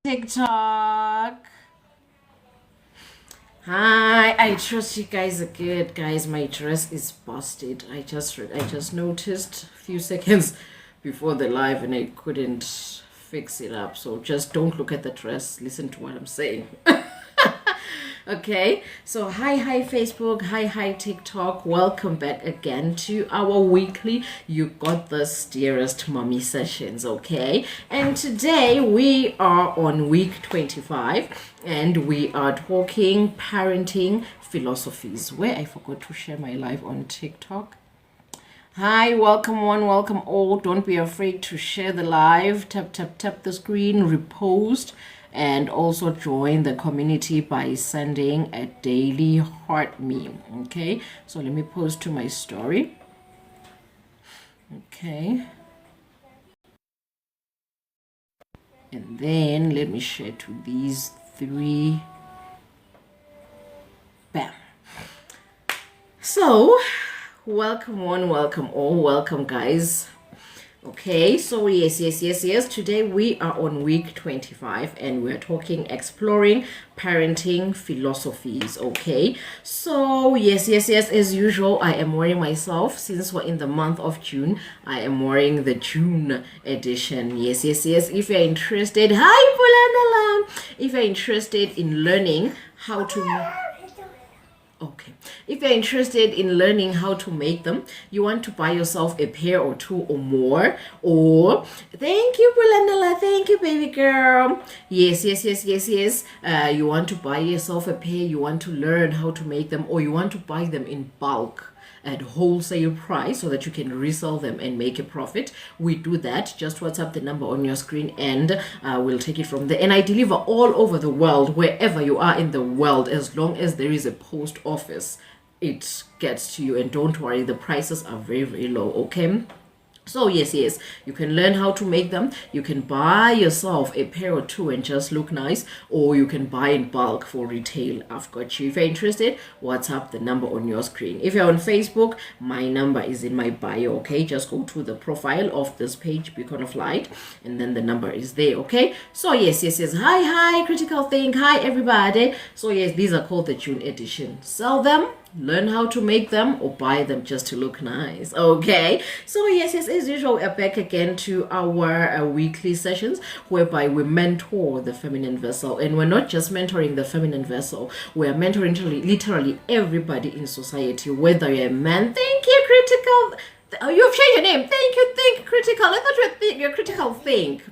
TikTok. Hi, I trust you guys are good, guys. My dress is busted. I just noticed a few seconds before the live, and I couldn't fix it up. So just don't look at the dress. Listen to what I'm saying. Okay, so hi Facebook, hi TikTok. Welcome back again to our weekly You Got This Dearest Mommy sessions. Okay, and today we are on week 25 and we are talking parenting philosophies, where I forgot to share my live on TikTok. Hi, welcome one, welcome all. Don't be afraid to share the live. Tap the screen, repost, and also join the community by sending a daily heart meme. Okay, so let me post to my story. Okay, and then let me share to these three. Bam. So welcome one, welcome all, welcome guys. Okay, so yes. Today we are on week 25 and we're talking exploring parenting philosophies. Okay, so yes. As usual, I am wearing myself, since we're in the month of June, I am wearing the June edition. Yes. If you're interested, hi, Pulanala. If you're interested in learning how to. Okay, if you're interested in learning how to make them, you want to buy yourself a pair or two or more, or thank you, Bulanala, thank you, baby girl. Yes. You want to buy yourself a pair, you want to learn how to make them, or you want to buy them in bulk at wholesale price so that you can resell them and make a profit. We do that. Just WhatsApp the number on your screen and we'll take it from there. And I deliver all over the world, wherever you are in the world, as long as there is a post office, it gets to you. And don't worry, the prices are very low. Okay, so yes, you can learn how to make them. You can buy yourself a pair or two and just look nice, or you can buy in bulk for retail. I've got you. If you're interested, WhatsApp the number on your screen. If you're on Facebook, my number is in my bio. Okay, just go to the profile of this page, Beacon of Light, and then the number is there. Okay, so yes. Hi Critical Think, hi everybody. So yes, these are called the June edition. Sell them, learn how to make them, or buy them just to look nice. Okay, so yes, as usual, we're back again to our weekly sessions whereby we mentor the feminine vessel. And we're not just mentoring the feminine vessel, we're mentoring literally everybody in society, whether you're a man. Thank you, Critical. Oh, you've changed your name. Thank you, Think Critical. I thought you're Critical Think.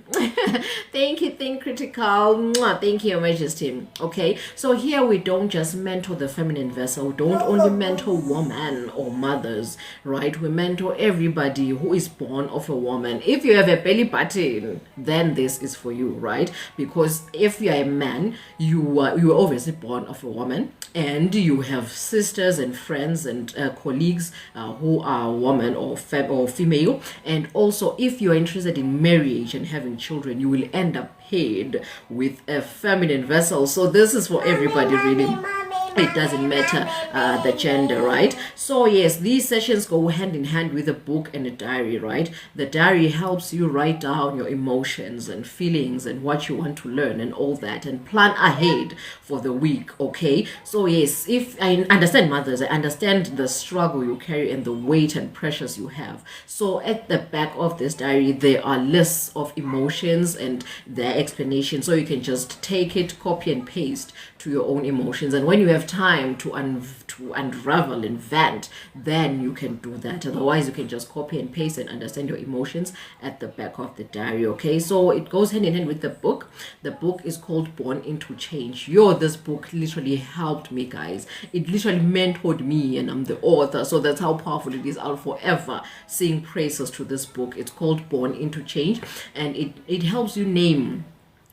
Thank you, Think Critical. Mwah. Thank you, Your Majesty. Okay, so here we don't just mentor the feminine vessel. We don't only mentor women or mothers, right? We mentor everybody who is born of a woman. If you have a belly button, then this is for you, right? Because if you're a man, you were obviously born of a woman, and you have sisters and friends and colleagues who are women or female. And also, if you're interested in marriage and having children, you will end up paired with a feminine vessel. So this is for everybody, really. It doesn't matter the gender, right? So yes, these sessions go hand in hand with a book and a diary, right? The diary helps you write down your emotions and feelings and what you want to learn and all that, and plan ahead for the week. Okay, so yes, if I understand mothers, I understand the struggle you carry and the weight and pressures you have. So at the back of this diary, there are lists of emotions and their explanations, so you can just take it, copy and paste to your own emotions. And when you have time to unravel and vent, then you can do that. Otherwise, you can just copy and paste and understand your emotions at the back of the diary. Okay, so it goes hand in hand with the book. The book is called Born Into Change. This book literally helped me, guys. It literally mentored me, and I'm the author, so that's how powerful it is. I'll forever sing praises to this book. It's called Born Into Change, and it helps you name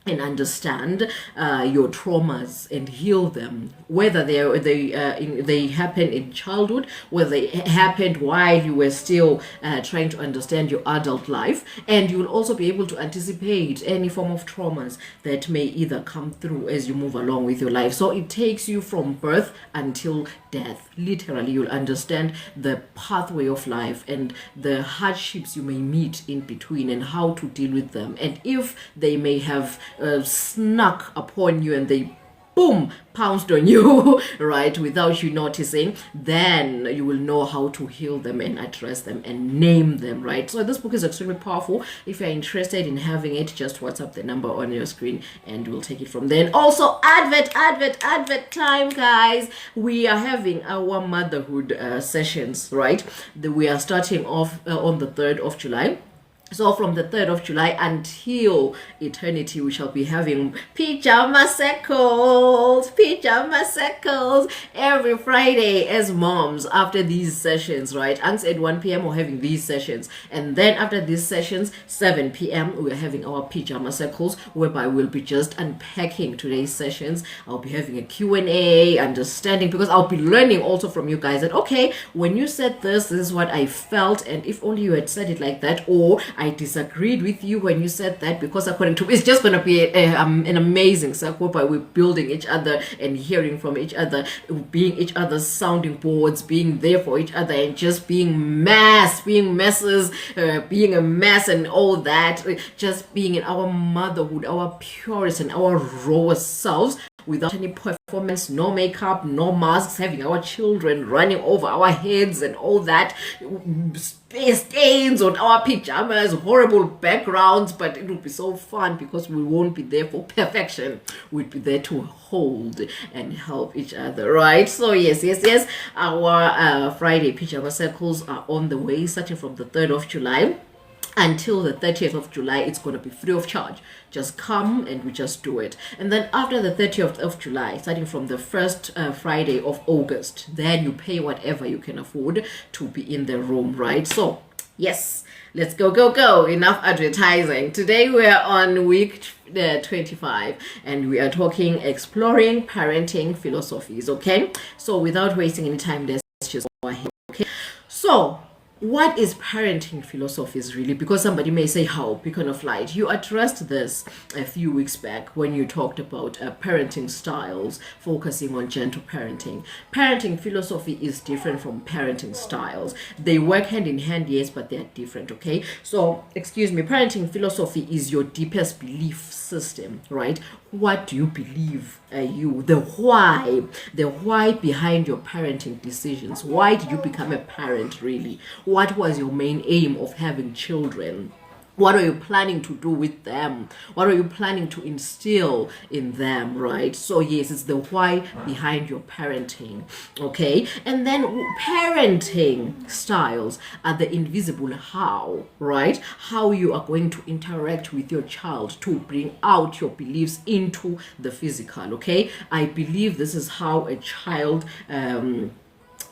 and understand your traumas and heal them, whether they happen in childhood, whether they happened while you were still trying to understand your adult life. And you will also be able to anticipate any form of traumas that may either come through as you move along with your life. So it takes you from birth until death. Literally, you'll understand the pathway of life and the hardships you may meet in between and how to deal with them, and if they may have snuck upon you and they boom, pounced on you, right, without you noticing, then you will know how to heal them and address them and name them, right? So this book is extremely powerful. If you're interested in having it, just WhatsApp the number on your screen and we'll take it from there. And also, advert time, guys. We are having our motherhood sessions, right? We are starting off on the 3rd of July. So from the 3rd of July until eternity, we shall be having pajama circles every Friday as moms after these sessions, right? Unks at 1 p.m. we're having these sessions. And then after these sessions, 7 p.m. we're having our pajama circles, whereby we'll be just unpacking today's sessions. I'll be having a Q&A, understanding, because I'll be learning also from you guys that, okay, when you said this is what I felt, and if only you had said it like that, or I disagreed with you when you said that, because according to it's just going to be an amazing circle where we're building each other and hearing from each other, being each other's sounding boards, being there for each other, and just being messes, being a mess and all that, just being in our motherhood, our purest and our rawest selves, without any performance, no makeup, no masks, having our children running over our heads and all that, space stains on our pajamas, horrible backgrounds, but it will be so fun because we won't be there for perfection. We'll be there to hold and help each other, right? So yes, our Friday pajama circles are on the way, starting from the 3rd of July. Until the 30th of July, it's going to be free of charge. Just come and we just do it. And then after the 30th of July, starting from the first Friday of August, then you pay whatever you can afford to be in the room, right? So, yes, let's go. Enough advertising. Today we are on week 25 and we are talking exploring parenting philosophies, okay? So without wasting any time, let's just go ahead, okay? So, what is parenting philosophies really? Because somebody may say, how? Beacon of Light. You addressed this a few weeks back when you talked about parenting styles, focusing on gentle parenting. Parenting philosophy is different from parenting styles. They work hand in hand, yes, but they're different, okay? So, parenting philosophy is your deepest belief system, right? What do you believe? The why behind your parenting decisions. Why did you become a parent, really? What was your main aim of having children? What are you planning to do with them? What are you planning to instill in them, right? So yes, it's the why behind your parenting, okay? And then parenting styles are the invisible how, right? How you are going to interact with your child to bring out your beliefs into the physical, okay? I believe this is how a child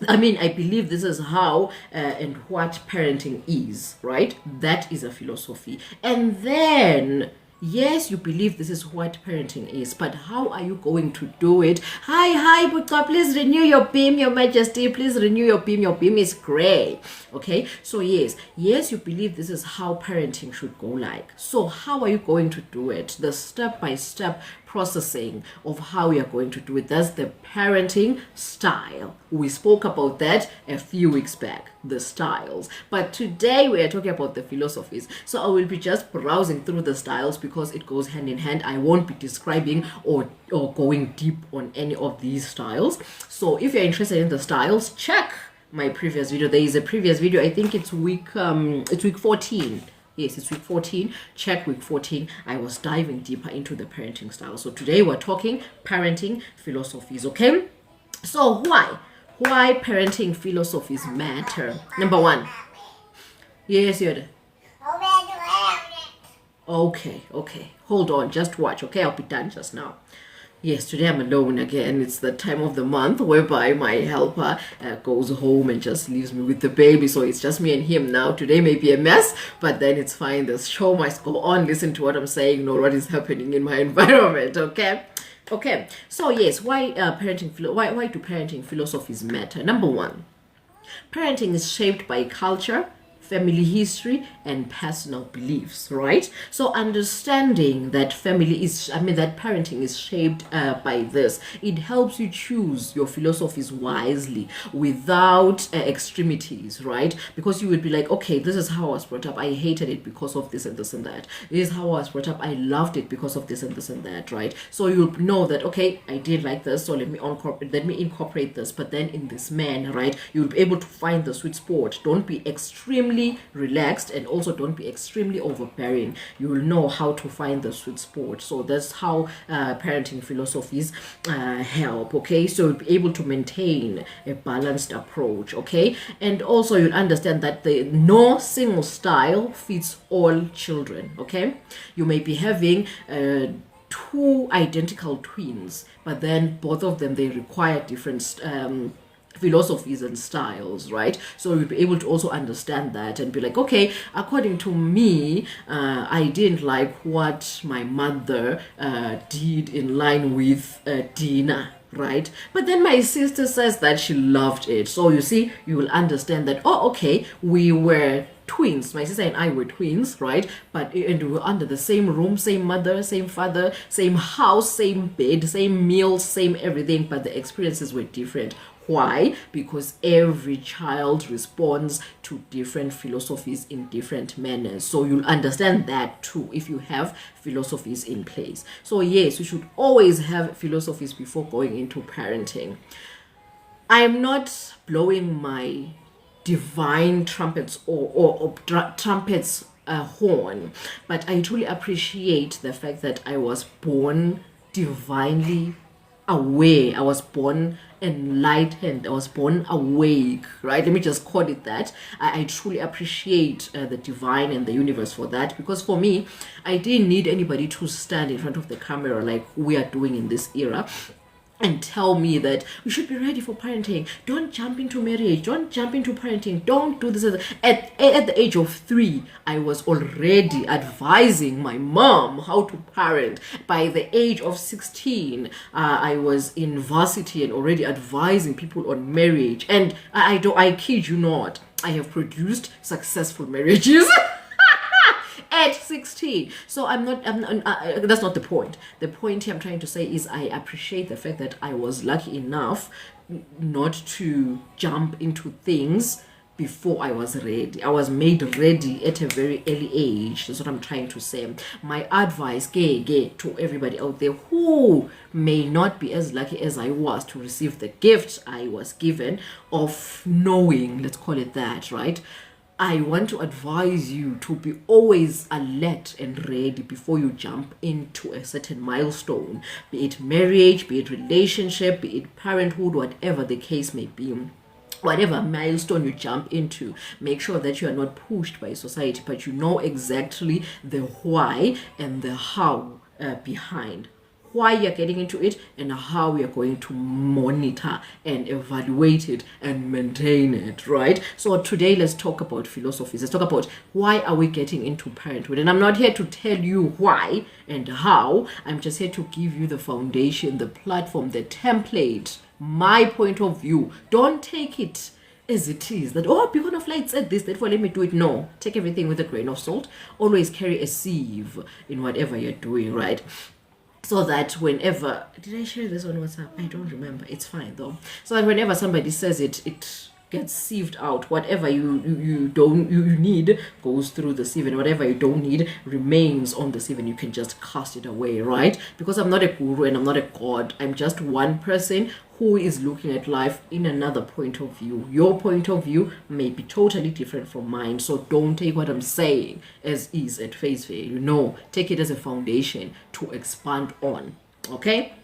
I believe this is how and what parenting is, right? That is a philosophy. And then, yes, you believe this is what parenting is, but how are you going to do it? Hi, Buka, please renew your beam, Your Majesty. Please renew your beam. Your beam is gray. Okay, so yes, you believe this is how parenting should go like. So how are you going to do it? The step-by-step processing of how you're going to do it. That's the parenting style. We spoke about that a few weeks back, the styles. But today we are talking about the philosophies. So I will be just browsing through the styles because it goes hand in hand. I won't be describing or going deep on any of these styles. So if you're interested in the styles, check my previous video. There is a previous video. I think it's week 14. Yes, it's week 14. Check week 14. I was diving deeper into the parenting style. So today we're talking parenting philosophies, okay? So why parenting philosophies matter? Number one. Yes, you're there. Okay. Hold on, just watch, okay? I'll be done just now. Yes, today I'm alone again. It's the time of the month whereby my helper goes home and just leaves me with the baby. So it's just me and him now. Today may be a mess, but then it's fine. The show must go on. Listen to what I'm saying, know what is happening in my environment, okay? Okay, so yes, why do parenting philosophies matter? Number one, parenting is shaped by culture, family history, and personal beliefs, right? So understanding that that parenting is shaped by this, it helps you choose your philosophies wisely without extremities, right? Because you would be like, okay, this is how I was brought up. I hated it because of this and this and that. This is how I was brought up. I loved it because of this and this and that, right? So you'll know that, okay, I did like this, so let me incorporate this. But then in this man, right, you'll be able to find the sweet spot. Don't be extremely relaxed, and also don't be extremely overbearing. You will know how to find the sweet spot. So that's how parenting philosophies help. Okay, so you'll be able to maintain a balanced approach. Okay, and also you'll understand that no single style fits all children. Okay, you may be having two identical twins, but then both of them, they require different philosophies and styles, right? So you'll be able to also understand that and be like, okay, according to me, I didn't like what my mother did in line with dinner, right? But then my sister says that she loved it. So you see, you will understand that, oh, okay, we were twins. My sister and I were twins, right? And we were under the same room, same mother, same father, same house, same bed, same meals, same everything, but the experiences were different. Why? Because every child responds to different philosophies in different manners. So you'll understand that too if you have philosophies in place. So yes, you should always have philosophies before going into parenting. I'm not blowing my divine trumpets or trumpets horn, but I truly appreciate the fact that I was born divinely aware. I was born enlightened. I was born awake, right? Let me just call it that. I truly appreciate the divine and the universe for that, because for me, I didn't need anybody to stand in front of the camera like we are doing in this era and tell me that we should be ready for parenting. Don't jump into marriage. Don't jump into parenting. Don't do this. At the age of 3, I was already advising my mom how to parent. By the age of 16, I was in varsity and already advising people on marriage. And I kid you not, I have produced successful marriages. At 16. So that's not the point. The point here I'm trying to say is I appreciate the fact that I was lucky enough not to jump into things before I was ready. I was made ready at a very early age. That's what I'm trying to say. My advice to everybody out there who may not be as lucky as I was to receive the gift I was given of knowing, let's call it that, right? I want to advise you to be always alert and ready before you jump into a certain milestone, be it marriage, be it relationship, be it parenthood, whatever the case may be. Whatever milestone you jump into, make sure that you are not pushed by society, but you know exactly the why and the how behind why you're getting into it and how you're going to monitor and evaluate it and maintain it, right? So today let's talk about philosophies. Let's talk about why are we getting into parenthood. And I'm not here to tell you why and how. I'm just here to give you the foundation, the platform, the template, my point of view. Don't take it as it is that, oh, Beacon of Light said this, therefore let me do it. No, take everything with a grain of salt. Always carry a sieve in whatever you're doing, right? So that whenever, did I share this on WhatsApp? I don't remember. It's fine though. So that whenever somebody says it, it gets sieved out. Whatever you need goes through the sieve, and whatever you don't need remains on the sieve, and you can just cast it away, right? Because I'm not a guru and I'm not a god. I'm just one person who is looking at life in another point of view. Your point of view may be totally different from mine, so don't take what I'm saying as is at face value. No, take it as a foundation to expand on. Okay?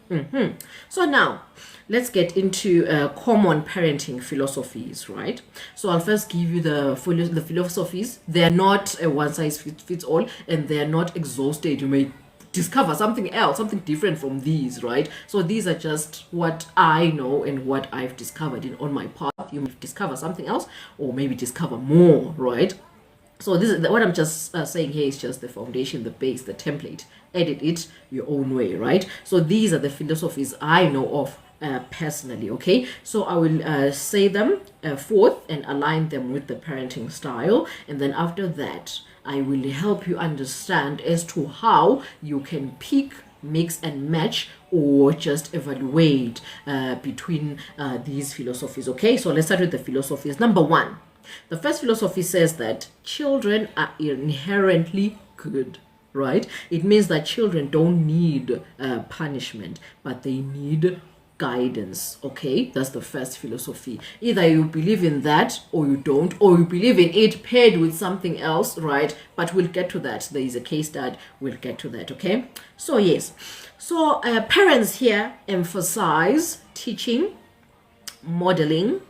So now, let's get into common parenting philosophies, right? So I'll first give you the philosophies. They're not a one-size-fits-all, and they're not exhausted. You may discover something else, something different from these, right? So these are just what I know and what I've discovered on my path. You may discover something else or maybe discover more, right? So this is what I'm just saying here is just the foundation, the base, the template. Edit it your own way, right? So these are the philosophies I know of personally. Okay, so I will say them forth and align them with the parenting style, and then after that I will help you understand as to how you can pick, mix and match, or just evaluate between these philosophies. Okay, so let's start with the philosophies. Number one, the first philosophy says that children are inherently good, right? It means that children don't need punishment, but they need guidance. Okay, that's the first philosophy. Either you believe in that or you don't, or you believe in it paired with something else, right? But we'll get to that. There is a case that we'll get to that. Okay, so yes, so parents here emphasize teaching, modeling,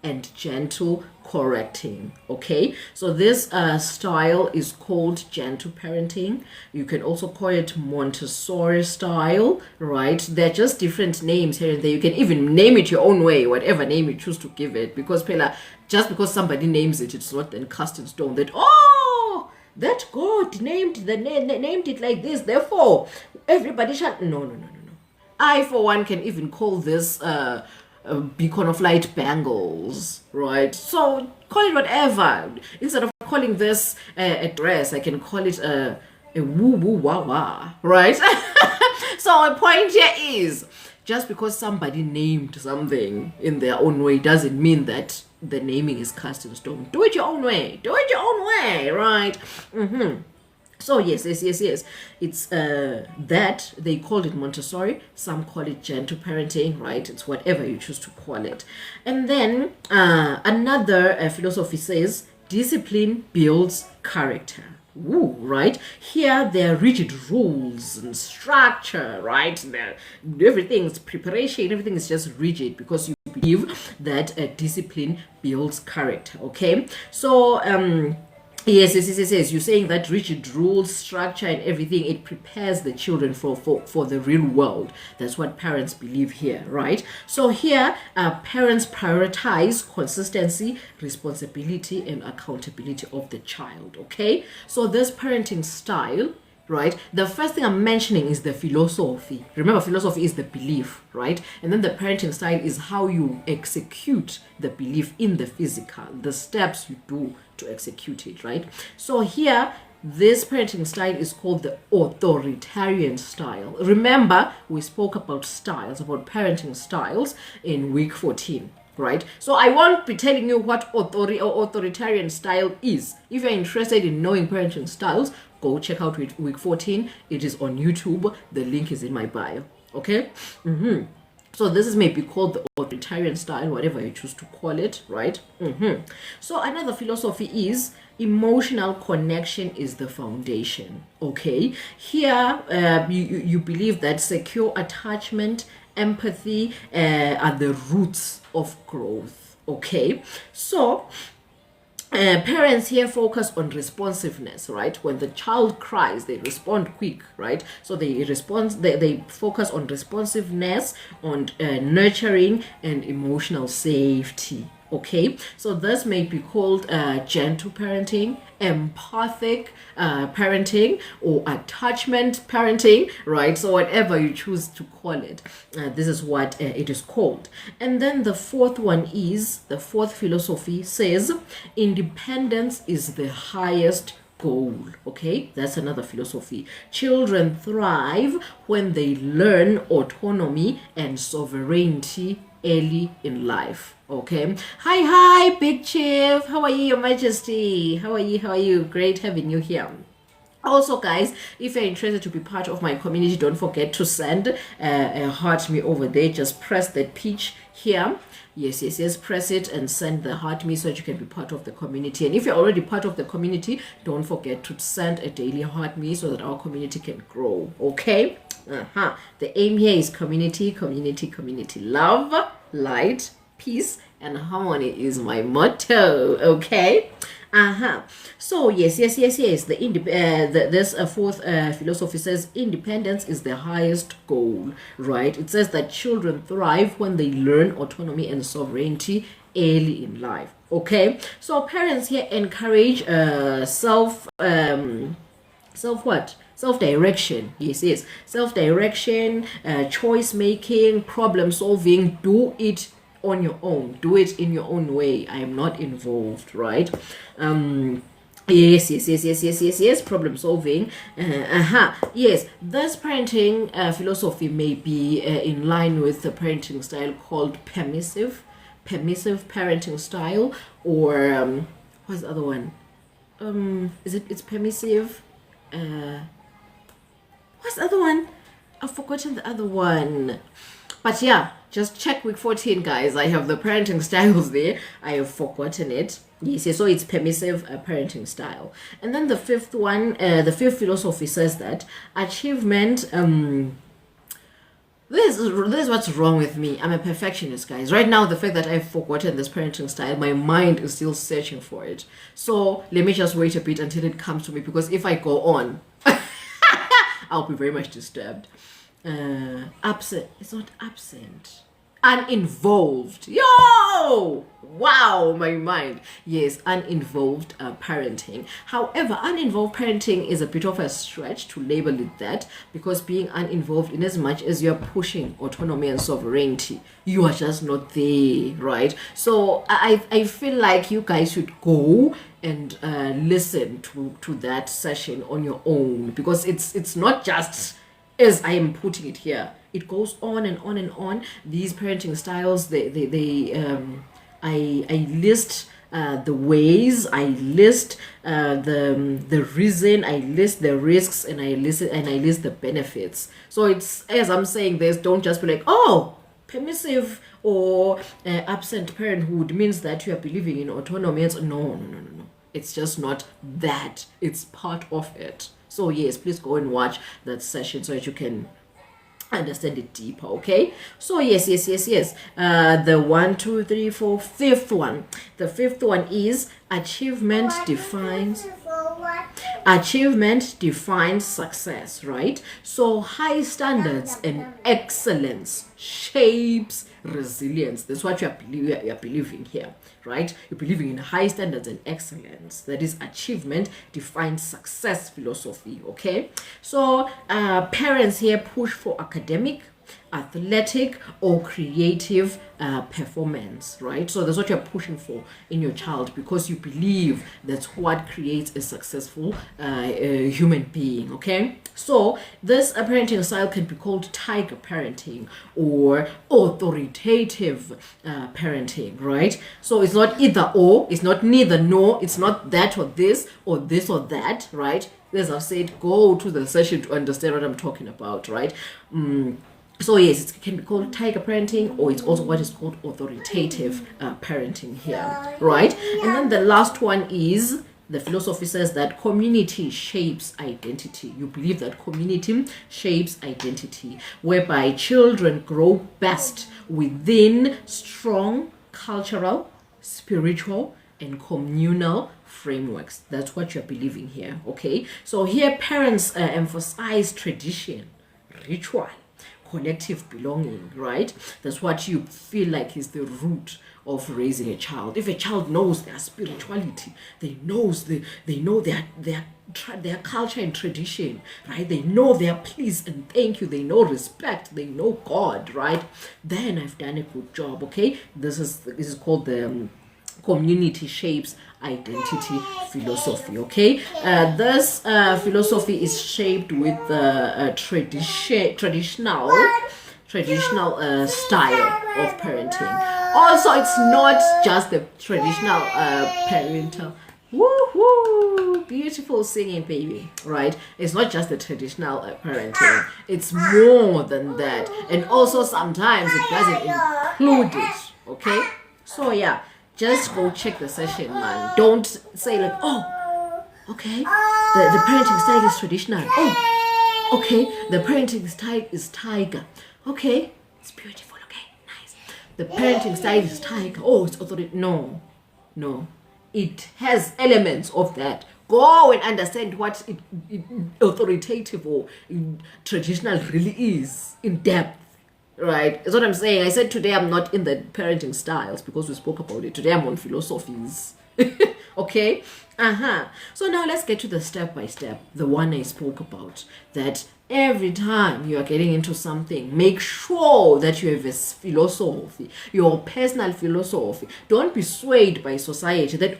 and gentle correcting. Okay, so this style is called gentle parenting. You can also call it Montessori style, right? They're just different names here and there. You can even name it your own way, whatever name you choose to give it, because Pela, just because somebody names it, it's not then cast in stone that, oh, that God named named it like this, therefore everybody shall. No. I for one can even call this a beacon of light bangles, right? So call it whatever. Instead of calling this a dress, I can call it a woo woo wah wah, right? So a point here is, just because somebody named something in their own way doesn't mean that the naming is cast in stone. Do it your own way. Do it your own way, right? So yes. It's that they called it Montessori. Some call it gentle parenting, right? It's whatever you choose to call it. And then another philosophy says discipline builds character. Ooh, right? Here there are rigid rules and structure, right? Everything's preparation, everything is just rigid because you believe that discipline builds character. Okay, so yes. You're saying that rigid rules, structure, and everything, it prepares the children for the real world. That's what parents believe here, right? So here, parents prioritize consistency, responsibility, and accountability of the child. Okay, so this parenting style, right? The first thing I'm mentioning is the philosophy. Remember, philosophy is the belief, right? And then the parenting style is how you execute the belief in the physical, the steps you do to execute it, right? So here, this parenting style is called the authoritarian style. Remember, we spoke about styles, about parenting styles in week 14. Right, so I won't be telling you what authoritarian style is. If you're interested in knowing parenting styles, go check out week 14. It is on YouTube. The link is in my bio. Okay. So this is maybe called the authoritarian style, whatever you choose to call it, right? So another philosophy is emotional connection is the foundation. Okay, here you believe that secure attachment, empathy are the roots of growth. Okay, so parents here focus on responsiveness, right? When the child cries, they respond quick, right? So they focus on responsiveness, on nurturing and emotional safety. Okay, so this may be called gentle parenting, empathic parenting, or attachment parenting, right? So whatever you choose to call it, this is what it is called. And then the fourth philosophy says independence is the highest goal. Okay, that's another philosophy. Children thrive when they learn autonomy and sovereignty early in life. Okay, hi big chief, how are you, your majesty? How are you? Great having you here. Also, guys, if you're interested to be part of my community, don't forget to send a heart me over there. Just press that peach here. Yes, press it and send the heart me so that you can be part of the community. And if you're already part of the community, don't forget to send a daily heart me so that our community can grow. Okay, the aim here is community. Love, light, peace, and harmony is my motto. Okay. So yes. This fourth philosophy says independence is the highest goal, right? It says that children thrive when they learn autonomy and sovereignty early in life. Okay, so parents here encourage What? Self-direction. Yes. Self-direction, choice making, problem solving. Do it on your own. Do it in your own way. I am not involved, right? Yes. Problem solving. Yes, this parenting philosophy may be in line with the parenting style called permissive parenting style, or what's the other one? It's permissive. What's the other one? I've forgotten the other one. But yeah, just check week 14, guys. I have the parenting styles there. I have forgotten it. Yes, so it's permissive parenting style. And then the fifth one, the fifth philosophy says that achievement. This is what's wrong with me. I'm a perfectionist, guys. Right now, the fact that I've forgotten this parenting style, my mind is still searching for it. So let me just wait a bit until it comes to me, because if I go on, I'll be very much disturbed. Absent. It's not absent. Uninvolved. Yo! Wow, my mind. Yes, uninvolved parenting. However, uninvolved parenting is a bit of a stretch to label it that, because being uninvolved, in as much as you're pushing autonomy and sovereignty, you are just not there, right? So I feel like you guys should go and listen to that session on your own, because it's not just as I am putting it here. It goes on and on and on. These parenting styles, I list the ways, I list the reason, I list the risks, and I list the benefits. So it's, as I'm saying this, don't just be like, oh, permissive or absent parenthood means that you are believing in autonomy. No. It's just not that. It's part of it. So yes, please go and watch that session so that you can understand it deeper. Okay, so yes. The 1, 2, 3, 4, fifth one. The fifth one is achievement defines success, right? So high standards and excellence shapes resilience. That's what you're believing here, right? You're believing in high standards and excellence. That is achievement defines success philosophy. Okay, so parents here push for academic, athletic, or creative performance, right? So that's what you're pushing for in your child, because you believe that's what creates a successful human being. Okay, so this parenting style can be called tiger parenting or authoritative parenting, right? So it's not either or, it's not neither nor, it's not that or this or that, right? As I've said, go to the session to understand what I'm talking about, right? So yes, it can be called tiger parenting, or it's also what is called authoritative parenting here, right? And then the last one is, the philosophy says that community shapes identity. You believe that community shapes identity, whereby children grow best within strong cultural, spiritual, and communal frameworks. That's what you're believing here, okay? So here parents emphasize tradition, ritual, collective belonging, right? That's what you feel like is the root of raising a child. If a child knows their spirituality, they know their culture and tradition, right? They know their please and thank you, they know respect, they know God, right? Then I've done a good job. Okay, this is called the community shapes identity philosophy. Okay, this philosophy is shaped with the traditional style of parenting. Also, it's not just the traditional parental. Woohoo! Beautiful singing, baby. Right? It's not just the traditional parenting. It's more than that, and also sometimes it doesn't include it. Okay, so yeah. Just go check the session, man. Don't say like, oh, okay, the parenting style is traditional. Oh, okay, the parenting style is tiger. Okay, it's beautiful. Okay, nice. The parenting style is tiger. Oh, it's authoritative. No. It has elements of that. Go and understand what authoritative or traditional really is in depth. Right, that's what I'm saying. I said today I'm not in the parenting styles because we spoke about it. Today I'm on philosophies. Okay? So now let's get to the step by step, the one I spoke about, that every time you are getting into something, make sure that you have a philosophy, your personal philosophy. Don't be swayed by society that,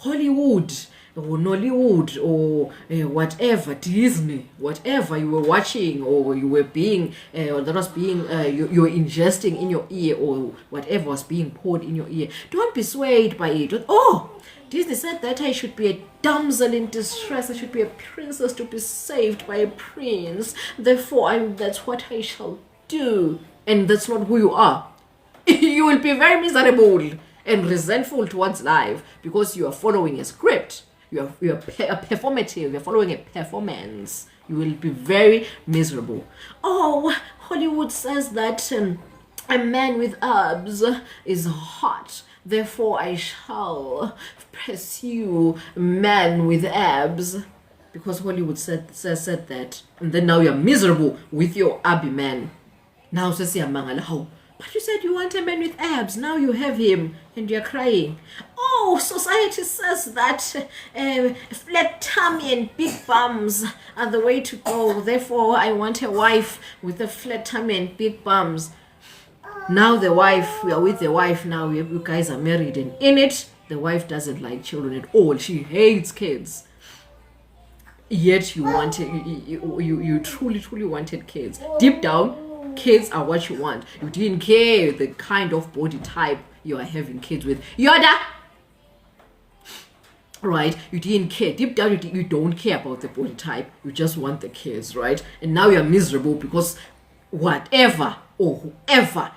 Hollywood or Nollywood or whatever, Disney, whatever you were watching or you were being, or that was being, you were ingesting in your ear, or whatever was being poured in your ear. Don't be swayed by it. Disney said that I should be a damsel in distress. I should be a princess to be saved by a prince. Therefore, that's what I shall do. And that's not who you are. You will be very miserable and resentful towards life because you are following a script. You are performative. You're following a performance. You will be very miserable. Hollywood says that a man with abs is hot. Therefore, I shall pursue men with abs, because Hollywood said that, and then now you're miserable with your abby man. Now, but you said you want a man with abs. Now you have him, and you're crying. Society says that flat tummy and big bums are the way to go. Therefore, I want a wife with a flat tummy and big bums. Now we are with the wife now. You guys are married, and in it, the wife doesn't like children at all. She hates kids. Yet you truly wanted kids. Deep down, kids are what you want. You didn't care the kind of body type you are having kids with. Yoda! Right? You didn't care. Deep down, you don't care about the body type. You just want the kids, right? And now you're miserable because whatever or whoever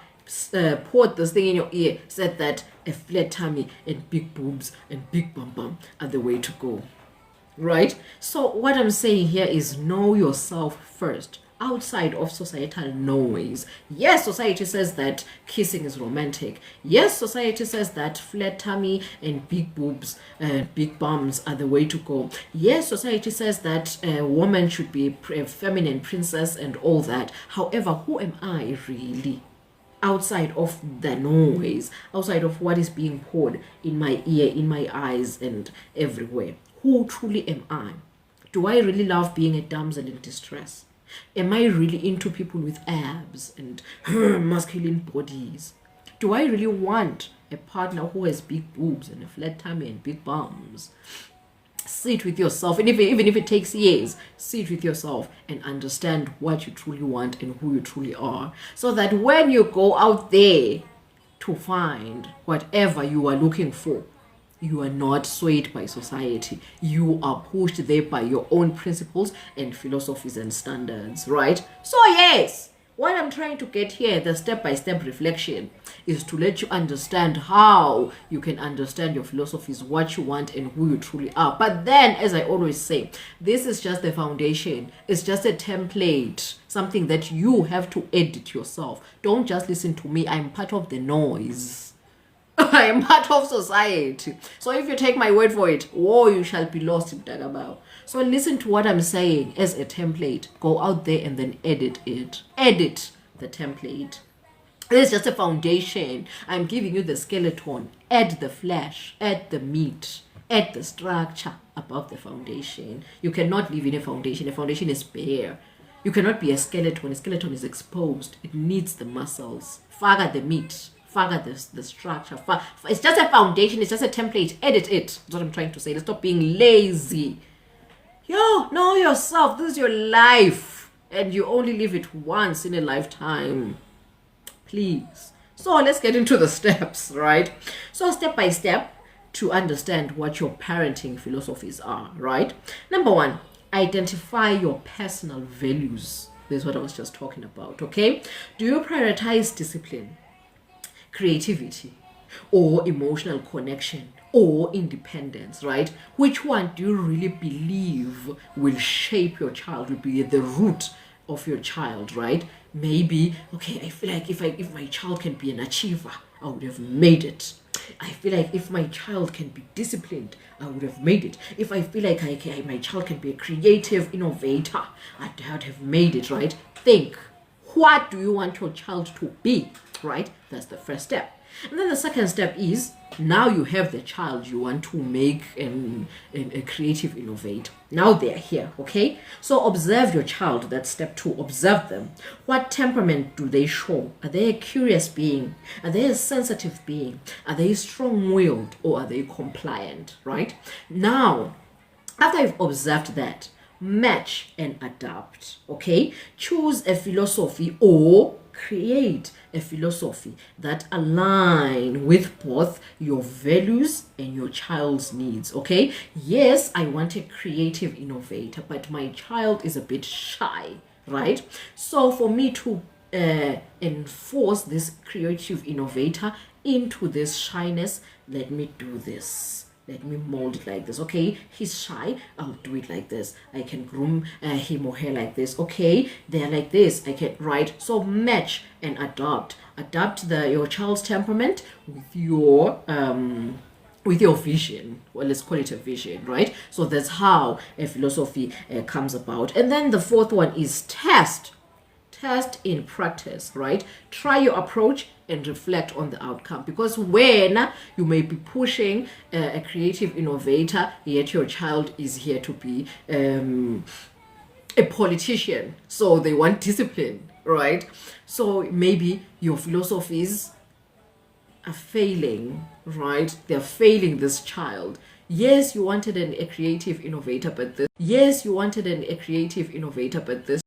poured this thing in your ear said that a flat tummy and big boobs and big bum are the way to go, right? So what I'm saying here is know yourself first, outside of societal noise. Yes, society says that kissing is romantic. Yes, society says that flat tummy and big boobs and big bums are the way to go. Yes, society says that a woman should be a feminine princess and all that. However, who am I really? Outside of the noise, outside of what is being poured in my ear, in my eyes, and everywhere. Who truly am I? Do I really love being a damsel in distress? Am I really into people with abs and masculine bodies? Do I really want a partner who has big boobs and a flat tummy and big bums? Sit with yourself, and even if it takes years, sit with yourself and understand what you truly want and who you truly are, so that when you go out there to find whatever you are looking for, you are not swayed by society. You are pushed there by your own principles and philosophies and standards, right? So yes, what I'm trying to get here, the step-by-step reflection, is to let you understand how you can understand your philosophies, what you want, and who you truly are. But then, as I always say, this is just the foundation. It's just a template, something that you have to edit yourself. Don't just listen to me. I'm part of the noise. I am part of society. So if you take my word for it, you shall be lost in Dagabao. So listen to what I'm saying as a template. Go out there and then edit it. Edit the template. It's just a foundation. I'm giving you the skeleton. Add the flesh. Add the meat. Add the structure above the foundation. You cannot live in a foundation. A foundation is bare. You cannot be a skeleton. A skeleton is exposed. It needs the muscles. Faga the meat. Faga the structure. It's just a foundation. It's just a template. Edit it. That's what I'm trying to say. Let's stop being lazy. Know yourself. This is your life. And you only live it once in a lifetime. Please. So let's get into the steps, right? So step by step to understand what your parenting philosophies are, right? Number one, identify your personal values. This is what I was just talking about, okay? Do you prioritize discipline, creativity, or emotional connection, or independence, right? Which one do you really believe will shape your child, will be the root of your child, right? Maybe, okay, I feel like if my child can be an achiever, I would have made it. I feel like if my child can be disciplined, I would have made it. If I feel like my child can be a creative innovator, I'd have made it, right? Think, what do you want your child to be, right? That's the first step. And then the second step is, now you have the child you want to make a creative innovator. Now they're here, okay? So observe your child. That's step 2. Observe them. What temperament do they show? Are they a curious being? Are they a sensitive being? Are they strong-willed, or are they compliant, right? Now, after you've observed that, match and adapt, okay? Choose a philosophy or create a philosophy that align with both your values and your child's needs, okay? Yes, I want a creative innovator, but my child is a bit shy, right? So for me to enforce this creative innovator into this shyness, let me do this. Let me mold it like this. Okay, he's shy, I'll do it like this. I can groom him or her like this. Okay, they're like this, I can, right? So match and adapt. Adapt your child's temperament with your vision. Well, let's call it a vision, right? So that's how a philosophy comes about. And then the fourth one is test in practice, right? Try your approach and reflect on the outcome, because when you may be pushing a creative innovator, yet your child is here to be a politician, so they want discipline, right? So maybe your philosophies are failing, right? They're failing this child. Yes, you wanted a creative innovator, but this, yes, you wanted a creative innovator, but this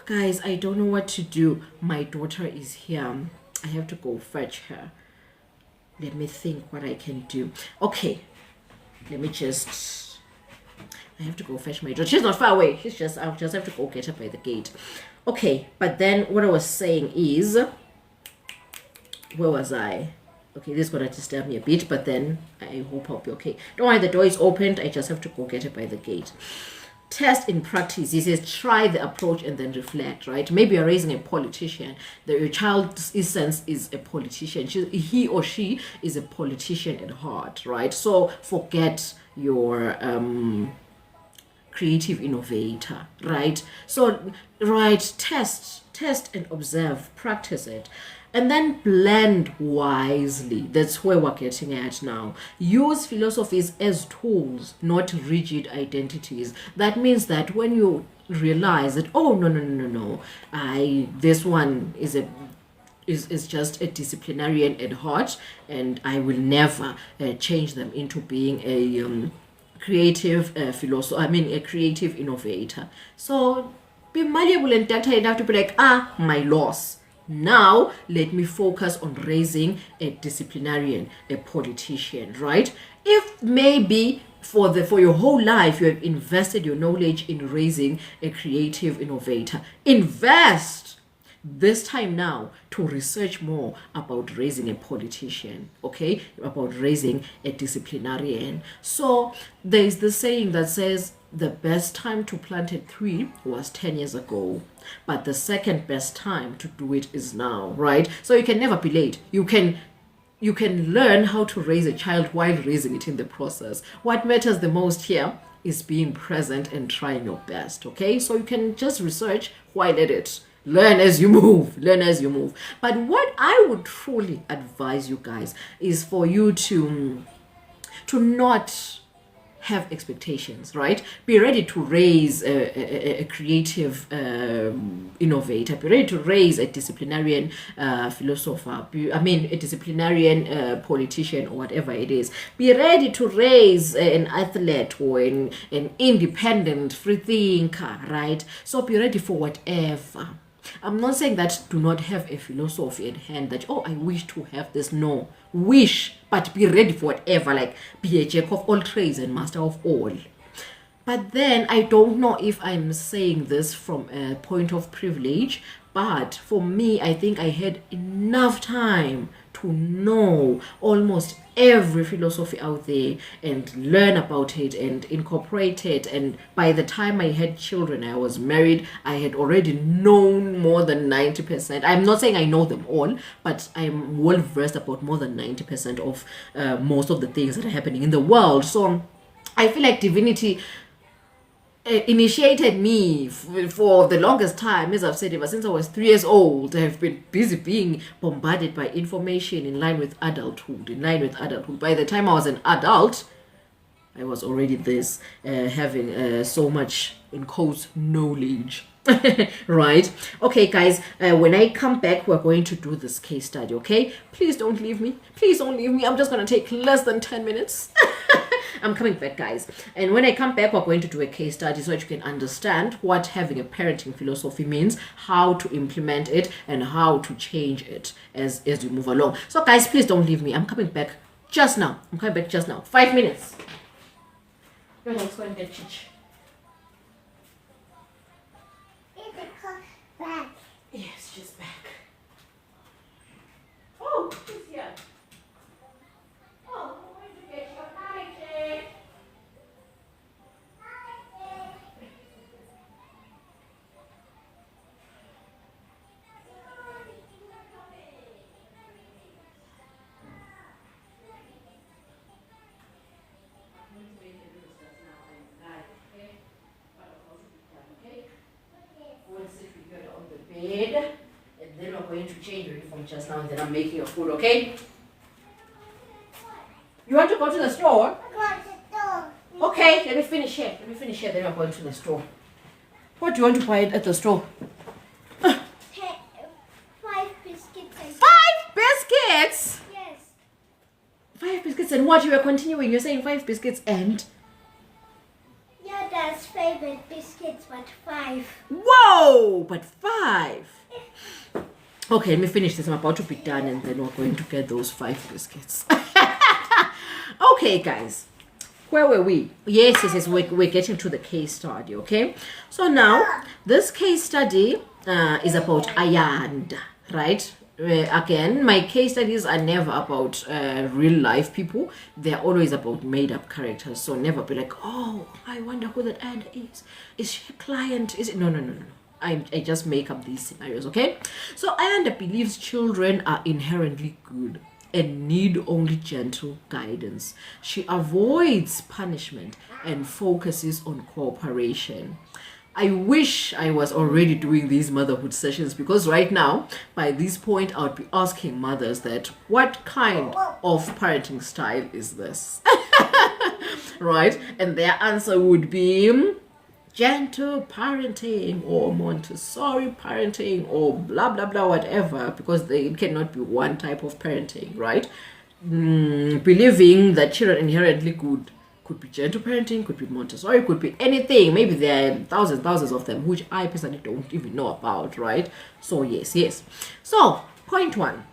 guys, I don't know what to do. My daughter is here. I have to go fetch her. Let me think what I can do. Okay, let me just, I have to go fetch my daughter. She's not far away. I'll just have to go get her by the gate. Okay, but then what I was saying is, where was I? Okay, this is gonna disturb me a bit, but then I hope I'll be okay. Don't worry, the door is opened. I just have to go get her by the gate. Test in practice. He says try the approach and then reflect, right? Maybe you're raising a politician. Your child's essence is a politician. He or she is a politician at heart, right? So forget your creative innovator, right? So test and observe, practice it. And then blend wisely. That's where we're getting at now. Use philosophies as tools, not rigid identities. That means that when you realize that, oh, no, this one is just a disciplinarian at heart, and I will never change them into being a creative philosopher. I mean, a creative innovator. So be malleable and tactile enough to be like, my loss. Now let me focus on raising a disciplinarian, a politician, right? If maybe for your whole life you have invested your knowledge in raising a creative innovator, invest this time now to research more about raising a politician, okay? About raising a disciplinarian. So there's the saying that says the best time to plant a tree was 10 years ago, but the second best time to do it is now, right? So you can never be late. You can learn how to raise a child while raising it in the process. What matters the most here is being present and trying your best, okay? So you can just research while at it. Learn as you move. But what I would truly advise you guys is for you to not have expectations, right? Be ready to raise a creative innovator. Be ready to raise a disciplinarian philosopher. A disciplinarian politician or whatever it is. Be ready to raise an athlete or an independent free thinker, right? So be ready for whatever. I'm not saying that do not have a philosophy at hand that, I wish to have this. No. Wish, but be ready for whatever. Like, be a jack of all trades and master of all. But then, I don't know if I'm saying this from a point of privilege, but for me, I think I had enough time to to know almost every philosophy out there and learn about it and incorporate it. And by the time I had children, I was married, I had already known more than 90%. I'm not saying I know them all, but I'm well versed about more than 90% of most of the things that are happening in the world. So I feel like divinity initiated me for the longest time. As I've said, ever since I was 3 years old, I have been busy being bombarded by information in line with adulthood. By the time I was an adult, I was already having so much, in quotes, knowledge. Right? Okay, guys, when I come back, we're going to do this case study, okay? Please don't leave me. Please don't leave me. I'm just going to take less than 10 minutes. I'm coming back, guys. And when I come back, we're going to do a case study so that you can understand what having a parenting philosophy means, how to implement it, and how to change it as we move along. So, guys, please don't leave me. I'm coming back just now. 5 minutes. Let's go and get Chich. Back. Yes, she's back. Oh, she's here. Oh, I'm going to get your pancake. Bed, and then we're going to change your uniform just now, and then I'm making your food, okay? You want to go to the store? Okay, let me finish here, then we're going to the store. What do you want to buy at the store? 5 biscuits. 5 biscuits? Yes. 5 biscuits, and what? You are continuing, you're saying 5 biscuits and? Your dad's favorite biscuits, but 5. Whoa, but 5. Okay, let me finish this. I'm about to be done, and then we're going to get those 5 biscuits. Okay, guys, where were we? Yes, we're getting to the case study, okay? So now, this case study is about Ayanda, right? Again, my case studies are never about real life people. They're always about made up characters. So never be like, oh, I wonder who that Ayanda is. Is she a client? Is it? No. I just make up these scenarios, okay? So Ayanda believes children are inherently good and need only gentle guidance. She avoids punishment and focuses on cooperation. I wish I was already doing these motherhood sessions, because right now, by this point, I would be asking mothers that, what kind of parenting style is this? Right? And their answer would be gentle parenting or Montessori parenting or blah, blah, blah, whatever, because it cannot be one type of parenting, right? Believing that children inherently good. Could be gentle parenting, could be Montessori, could be anything. Maybe there are thousands of them, which I personally don't even know about, right? So yes. So, point 1.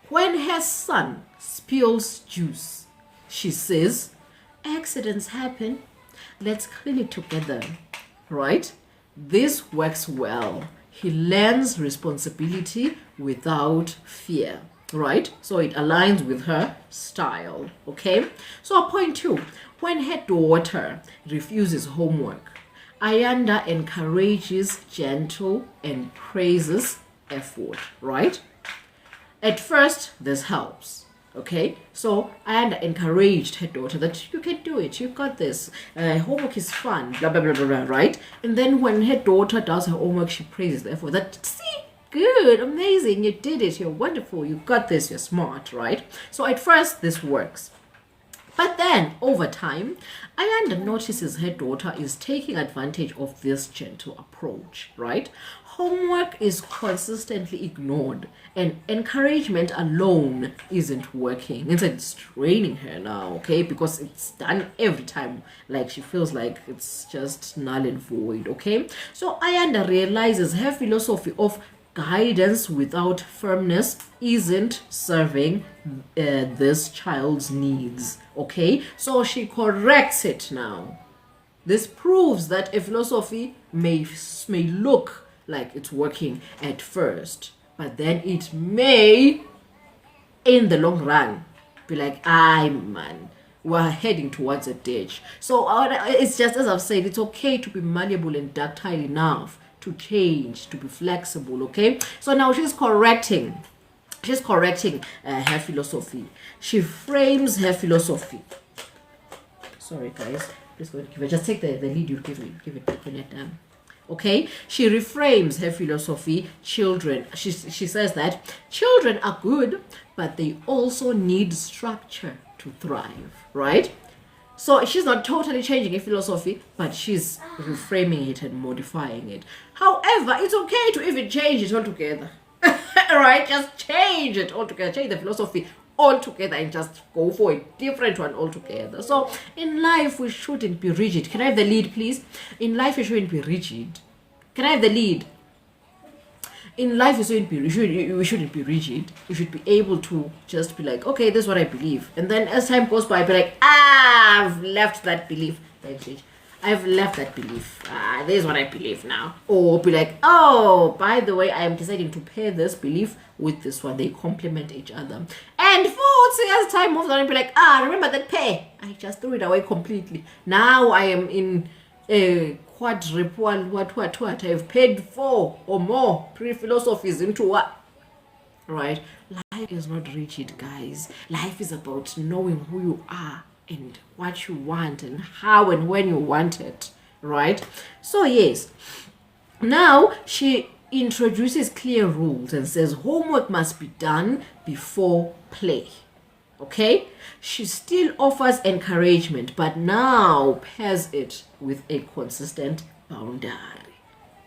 When her son spills juice, she says, accidents happen. Let's clean it together, right? This works well. He learns responsibility without fear. Right? So it aligns with her style. Okay? So point 2. When her daughter refuses homework, Ayanda encourages gentle and praises effort. Right? At first, this helps. Okay? So Ayanda encouraged her daughter that you can do it. You got this. Homework is fun. Blah, blah, blah, blah, blah. Right? And then when her daughter does her homework, she praises the effort. That, see? Good, amazing, you did it, you're wonderful, you got this, you're smart, right? So at first, this works. But then, over time, Ayanda notices her daughter is taking advantage of this gentle approach, right? Homework is consistently ignored, and encouragement alone isn't working. Instead, it's draining her now, okay? Because it's done every time. Like, she feels like it's just null and void, okay? So Ayanda realizes her philosophy of guidance without firmness isn't serving this child's needs, okay? So she corrects it now. This proves that a philosophy may look like it's working at first, but then it may in the long run be like, "Aye, man, we're heading towards a ditch." So it's just, as I've said, it's okay to be malleable and ductile enough to change, to be flexible. Okay, so now she's correcting her philosophy. She frames her philosophy. Sorry guys, please go give it. Just take the lead you give it down. Okay, she reframes her philosophy. Children, she says that children are good, but they also need structure to thrive, right? So she's not totally changing her philosophy, but she's reframing it and modifying it. However, it's okay to even change it altogether. Right? Just change it altogether. Change the philosophy altogether and just go for a different one altogether. So in life, we shouldn't be rigid. Can I have the lead, please? In life, you shouldn't be rigid. Can I have the lead? In life, we shouldn't be rigid. You should be able to just be like, okay, this is what I believe. And then as time goes by, be like, I've left that belief. I've left that belief. This is what I believe now. Or be like, oh, by the way, I am deciding to pair this belief with this one. They complement each other. And as time moves on, be like, remember that pair? I just threw it away completely. Now I am in a quadruple, what? I've paid 4 or more pre-philosophies into what? Right? Life is not rigid, guys. Life is about knowing who you are and what you want and how and when you want it, right? So yes, now she introduces clear rules and says homework must be done before play. Okay, she still offers encouragement, but now pairs it with a consistent boundary,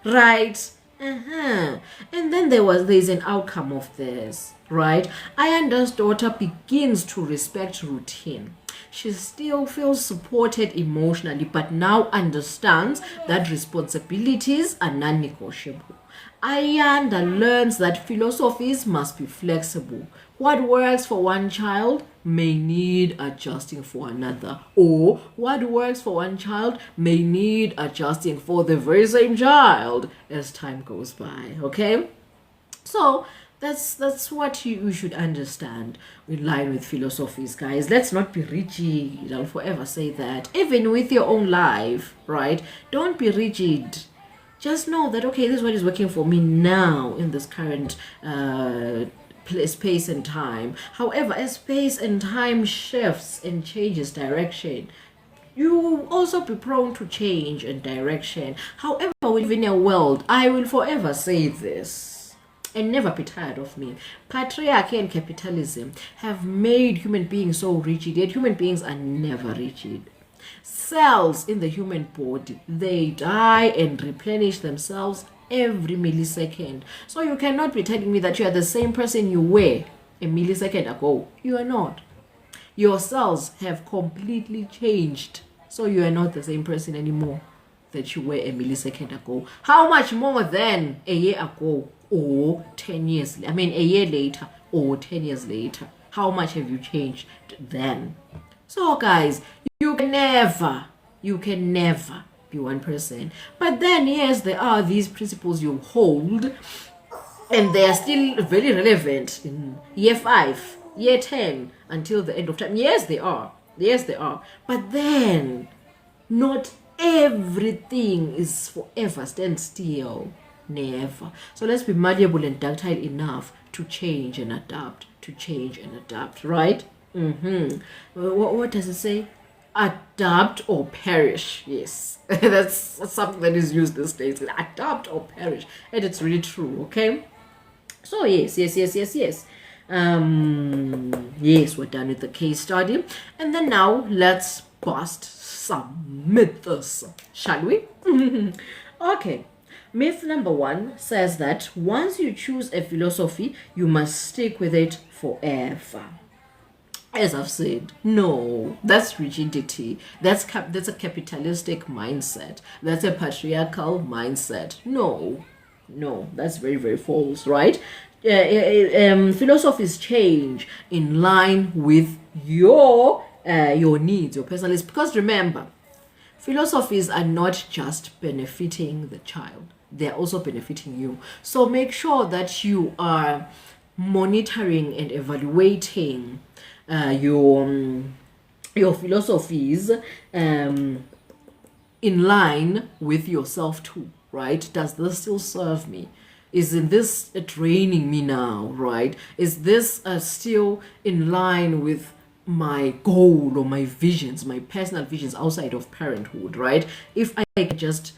right? And then there's an outcome of this, right? Ayanda's daughter begins to respect routine. She still feels supported emotionally, but now understands that responsibilities are non-negotiable. Ayanda learns that philosophies must be flexible. What works for one child may need adjusting for another, or what works for one child may need adjusting for the very same child as time goes by. Okay, so that's what you should understand in line with philosophies, guys. Let's not be rigid. I'll forever say that. Even with your own life, right? Don't be rigid. Just know that, okay, this is what is working for me now in this current space and time. However, as space and time shifts and changes direction, you will also be prone to change and direction. However, we live in a world, I will forever say this and never be tired of me. Patriarchy and capitalism have made human beings so rigid, yet human beings are never rigid. Cells in the human body, they die and replenish themselves every millisecond. So you cannot be telling me that you are the same person you were a millisecond ago. You are not. Your cells have completely changed. So you are not the same person anymore that you were a millisecond ago. How much more than a year ago or 10 years? I mean, a year later or 10 years later. How much have you changed then? So guys, you can never be one person. But then, yes, there are these principles you hold, and they are still very relevant in year 5, year 10, until the end of time. Yes, they are. But then, not everything is forever stand still. Never. So let's be malleable and ductile enough to change and adapt. Right? What does it say? Adapt or perish. Yes. That's something that is used these days. Adapt or perish. And it's really true, okay? So yes. Yes, we're done with the case study. And then now let's bust some myths, shall we? Okay. Myth number 1 says that once you choose a philosophy, you must stick with it forever. As I've said, no, that's rigidity. That's a capitalistic mindset. That's a patriarchal mindset. No, that's very, very false, right? Philosophies change in line with your needs, your personal needs. Because remember, philosophies are not just benefiting the child; they are also benefiting you. So make sure that you are monitoring and evaluating your philosophies in line with yourself too, right? Does this still serve me? Isn't this draining me now, right? Is this still in line with my goal or my visions, my personal visions outside of parenthood, right? If I could just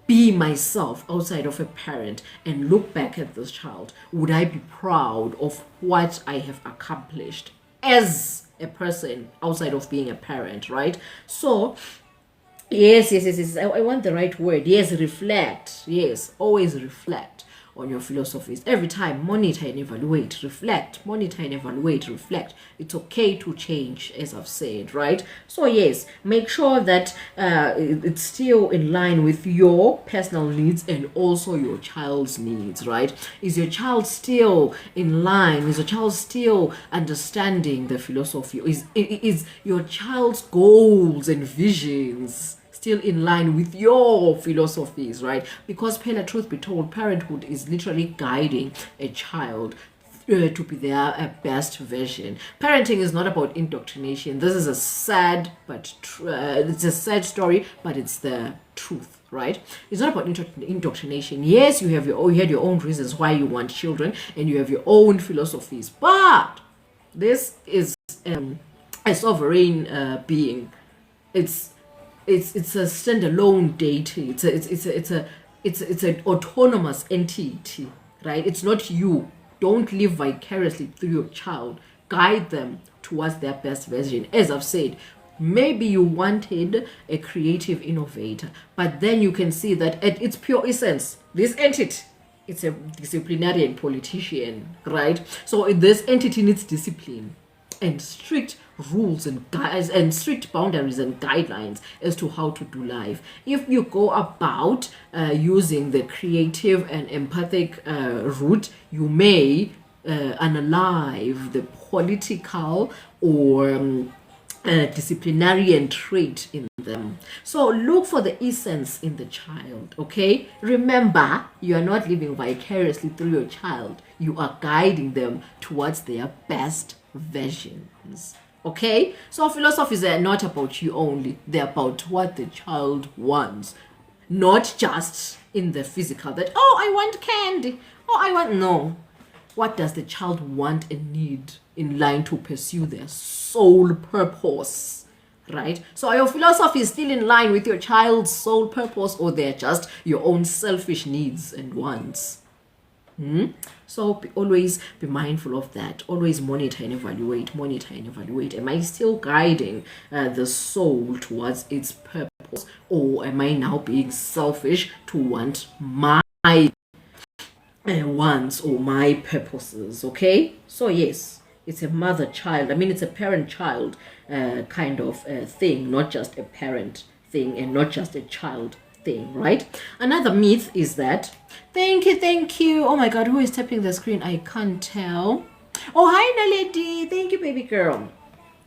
be myself outside of a parent and look back at this child, would I be proud of what I have accomplished as a person outside of being a parent, right? So yes. I want the right word. Yes, reflect. Yes, always reflect on your philosophies. Every time, monitor and evaluate, reflect, monitor and evaluate, reflect. It's okay to change, as I've said, right? So yes, make sure that it's still in line with your personal needs and also your child's needs, right? Is your child still in line? Is your child still understanding the philosophy? Is your child's goals and visions still in line with your philosophies, right? Because truth be told, parenthood is literally guiding a child to be their best version. Parenting is not about indoctrination. This is a sad it's a sad story, but it's the truth, right? It's not about indoctrination. Yes, you had your own reasons why you want children, and you have your own philosophies, but this is a sovereign being. It's a standalone deity. It's an autonomous entity, right? It's not you. Don't live vicariously through your child. Guide them towards their best version. As I've said, maybe you wanted a creative innovator, but then you can see that at its pure essence, this entity, it's a disciplinarian politician, right? So this entity needs discipline and strict rules and strict boundaries and guidelines as to how to do life. If you go about using the creative and empathic route, you may unalive the political or disciplinarian trait in them. So look for the essence in the child, okay? Remember, you are not living vicariously through your child. You are guiding them towards their best versions, okay? So philosophies are not about you only. They're about what the child wants, not just in the physical, that, oh, I want candy, oh, I want, no. What does the child want and need in line to pursue their soul purpose, right? So are your philosophies still in line with your child's soul purpose, or they're just your own selfish needs and wants? So always be mindful of that. Always monitor and evaluate. Am I still guiding the soul towards its purpose, or am I now being selfish to want my wants or my purposes? Okay, so yes, it's a it's a parent-child kind of thing, not just a parent thing and not just a child thing, right? Another myth is that, thank you. Oh my god, who is tapping the screen? I can't tell. Oh, hi Naledi, thank you, baby girl.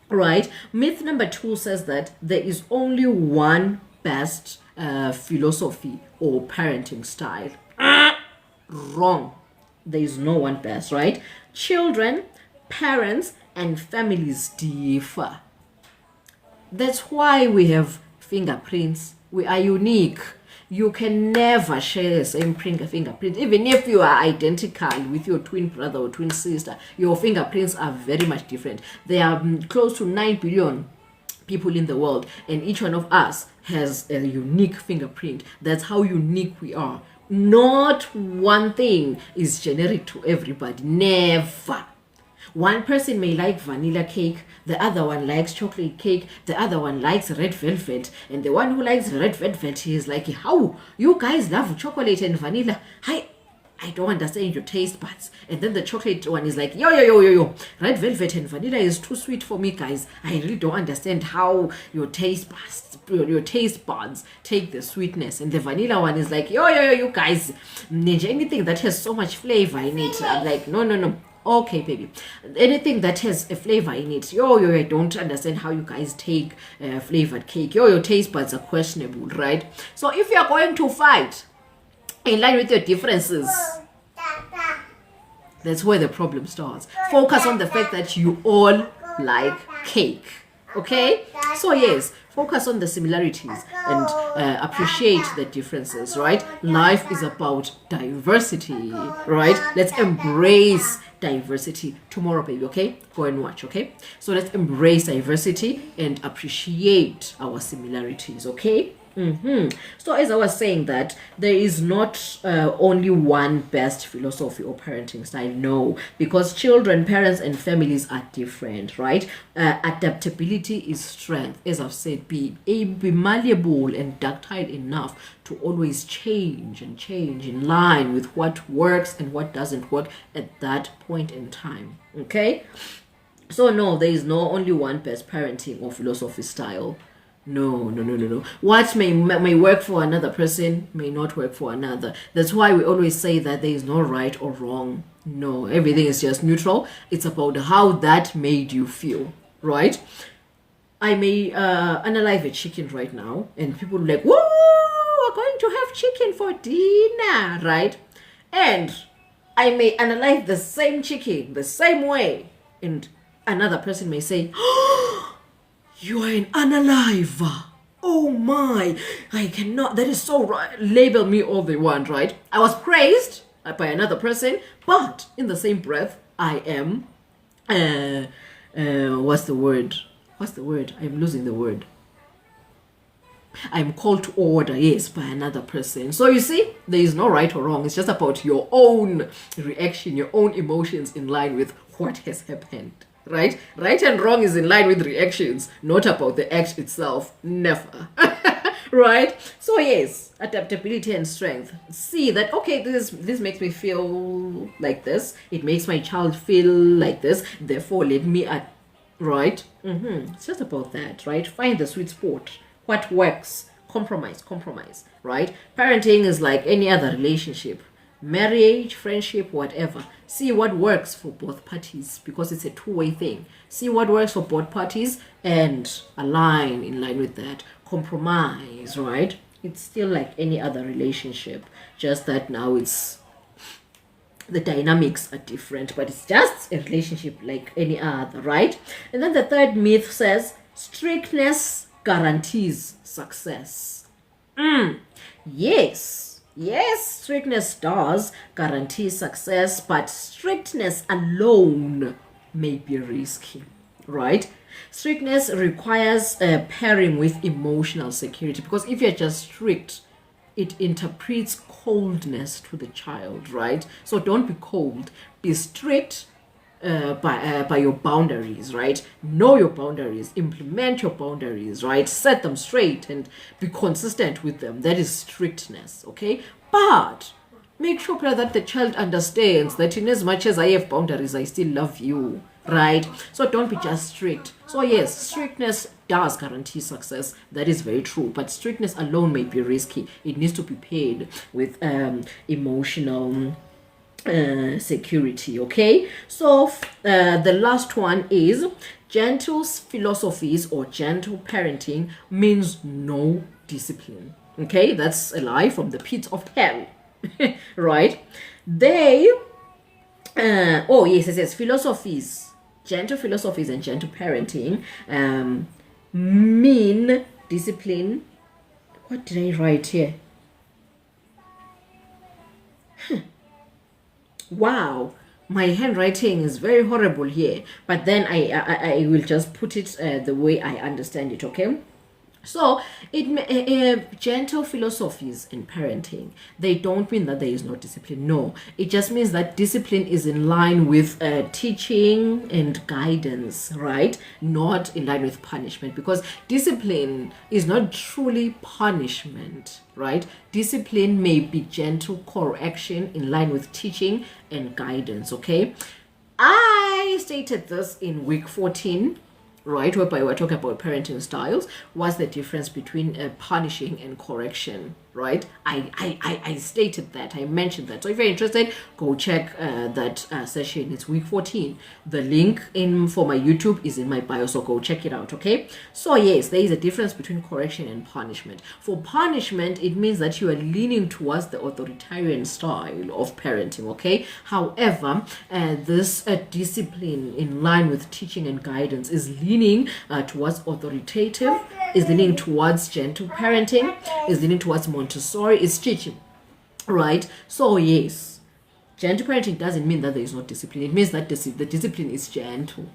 Right, myth number 2 says that there is only one best philosophy or parenting style. Wrong. There is no one best, right? Children, parents, and families differ. That's why we have fingerprints. We are unique. You can never share the same fingerprint. Even if you are identical with your twin brother or twin sister, your fingerprints are very much different. There are close to 9 billion people in the world, and each one of us has a unique fingerprint. That's how unique we are. Not one thing is generic to everybody. Never. One person may like vanilla cake, the other one likes chocolate cake, the other one likes red velvet, and the one who likes red velvet is like, how you guys love chocolate and vanilla? I don't understand your taste buds. And then the chocolate one is like, yo, red velvet and vanilla is too sweet for me, guys. I really don't understand how your taste buds take the sweetness. And the vanilla one is like, yo, you guys, anything that has so much flavor in it. I'm like, no. Okay, baby. Anything that has a flavor in it. Yo, I don't understand how you guys take flavored cake. Your taste buds are questionable, right? So if you're going to fight in line with your differences, That's where the problem starts. Focus on the fact that you all like cake. Okay? So yes, focus on the similarities and appreciate the differences, right? Life is about diversity, right? Let's embrace diversity tomorrow, baby. Okay, go and watch. Okay, so let's embrace diversity and appreciate our similarities. Okay. So as I was saying, that there is not only one best philosophy or parenting style. No, because children, parents, and families are different, right? Adaptability is strength. As I've said, be malleable and ductile enough to always change in line with what works and what doesn't work at that point in time. Okay, so no, there is no only one best parenting or philosophy style. No. What may work for another person may not work for another. That's why we always say that there is no right or wrong. No, everything is just neutral. It's about how that made you feel, right? I may analyze a chicken right now, and people will be like, whoa, we're going to have chicken for dinner, right? And I may analyze the same chicken the same way, and another person may say, you are an unaliver. Oh my, I cannot, that is so right. Label me all they want, right? I was praised by another person, but in the same breath, I am, what's the word? I'm losing the word. I'm called to order, yes, by another person. So you see, there is no right or wrong. It's just about your own reaction, your own emotions in line with what has happened. Right and wrong is in line with reactions, not about the act itself. Never. Right? So yes, adaptability and strength. See that, okay, this makes me feel like this. It makes my child feel like this. Therefore, let me right? It's just about that, right? Find the sweet spot. What works? Compromise, right? Parenting is like any other relationship. Marriage, friendship, whatever. See what works for both parties, because it's a two-way thing. See what works for both parties and align in line with that. Compromise, right? It's still like any other relationship, just that now it's the dynamics are different, but it's just a relationship like any other, right? And then the third myth says strictness guarantees success. Yes, strictness does guarantee success, but strictness alone may be risky, right? Strictness requires pairing with emotional security, because if you're just strict, it interprets coldness to the child, right? So don't be cold, be strict by your boundaries, right? Know your boundaries, implement your boundaries, right? Set them straight and be consistent with them. That is strictness, okay? But make sure that the child understands that in as much as I have boundaries, I still love you, right? So don't be just strict. So yes, strictness does guarantee success. That is very true. But strictness alone may be risky. It needs to be paired with emotional security. Okay, so the last one is gentle philosophies or gentle parenting means no discipline. Okay, that's a lie from the pit of hell. Right? They philosophies, gentle philosophies and gentle parenting mean discipline. What did I write here? Wow, my handwriting is very horrible here, but then I will just put it the way I understand it. Okay, so gentle philosophies in parenting, they don't mean that there is no discipline. No, it just means that discipline is in line with teaching and guidance, right? Not in line with punishment, because discipline is not truly punishment, right? Discipline may be gentle correction in line with teaching and guidance. Okay, I stated this in week 14, right, whereby we're talking about parenting styles. What's the difference between punishing and correction? right? I stated that, I mentioned that. So if you're interested, go check that session. It's week 14. The link in for my YouTube is in my bio, so go check it out, okay? So yes, there is a difference between correction and punishment. For punishment, it means that you are leaning towards the authoritarian style of parenting, okay? However, this discipline in line with teaching and guidance is leaning towards authoritative, is leaning towards gentle parenting, is leaning towards Montessori, is teaching, right? So yes, gentle parenting doesn't mean that there is no discipline. It means that the discipline is gentle,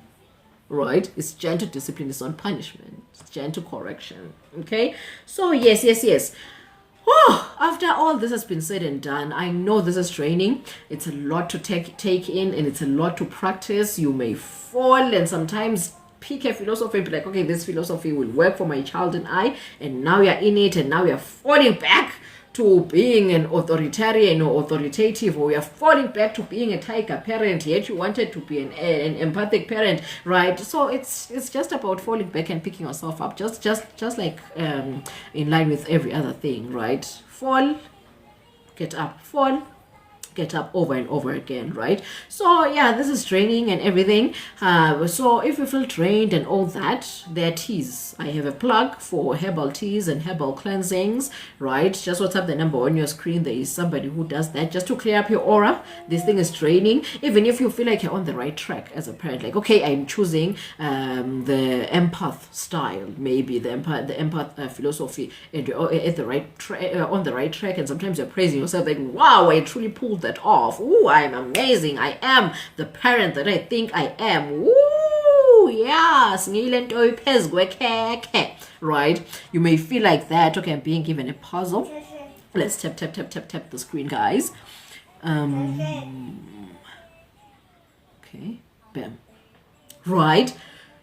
right? It's gentle discipline, it's not punishment, it's gentle correction, okay? So yes. Oh, after all this has been said and done, I know this is training. It's a lot to take in, and it's a lot to practice. You may fall and sometimes pick a philosophy and be like, okay, this philosophy will work for my child and I, and now you're in it, and now you're falling back to being an authoritarian or authoritative, or you're falling back to being a tiger parent, yet you wanted to be an empathic parent, right? So it's just about falling back and picking yourself up, just like in line with every other thing, right? Fall, get up, fall, get up, over and over again, right? So yeah, this is training and everything. So if you feel trained and all that, there are teas. I have a plug for herbal teas and herbal cleansings, right? Just WhatsApp the number on your screen. There is somebody who does that just to clear up your aura. This thing is training. Even if you feel like you're on the right track as a parent, like, okay, I'm choosing the empath style, maybe the empath philosophy, and you're at the right on the right track, and sometimes you're praising yourself like, wow, I truly pulled that off. Ooh, I'm amazing. I am the parent that I think I am. Ooh, yes. Right? You may feel like that. Okay, I'm being given a puzzle. Let's tap the screen, guys. Okay, bam. Right?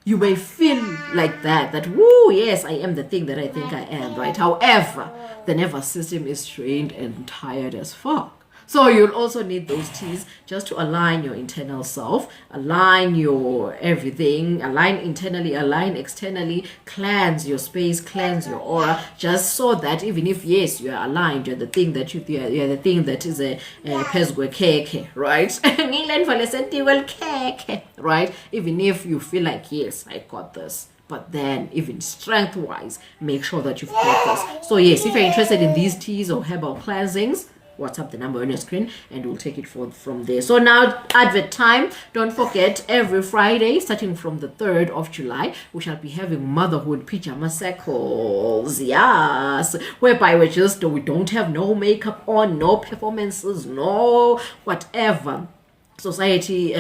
You may feel like that woo, yes, I am the thing that I think I am, right? However, the nervous system is strained and tired as fuck. So you'll also need those teas just to align your internal self, align your everything, align internally, align externally, cleanse your space, cleanse your aura, just so that even if, yes, you are aligned, you're the thing that you're the thing that is a pesgwe keke, right? Right? Even if you feel like, yes, I got this. But then, even strength-wise, make sure that you've got this. So yes, if you're interested in these teas or herbal cleansings, WhatsApp the number on your screen and we'll take it from there. So now, advert time. Don't forget, every Friday starting from the 3rd of July, we shall be having motherhood pajama circles, yes, whereby we don't have no makeup on, no performances, no whatever society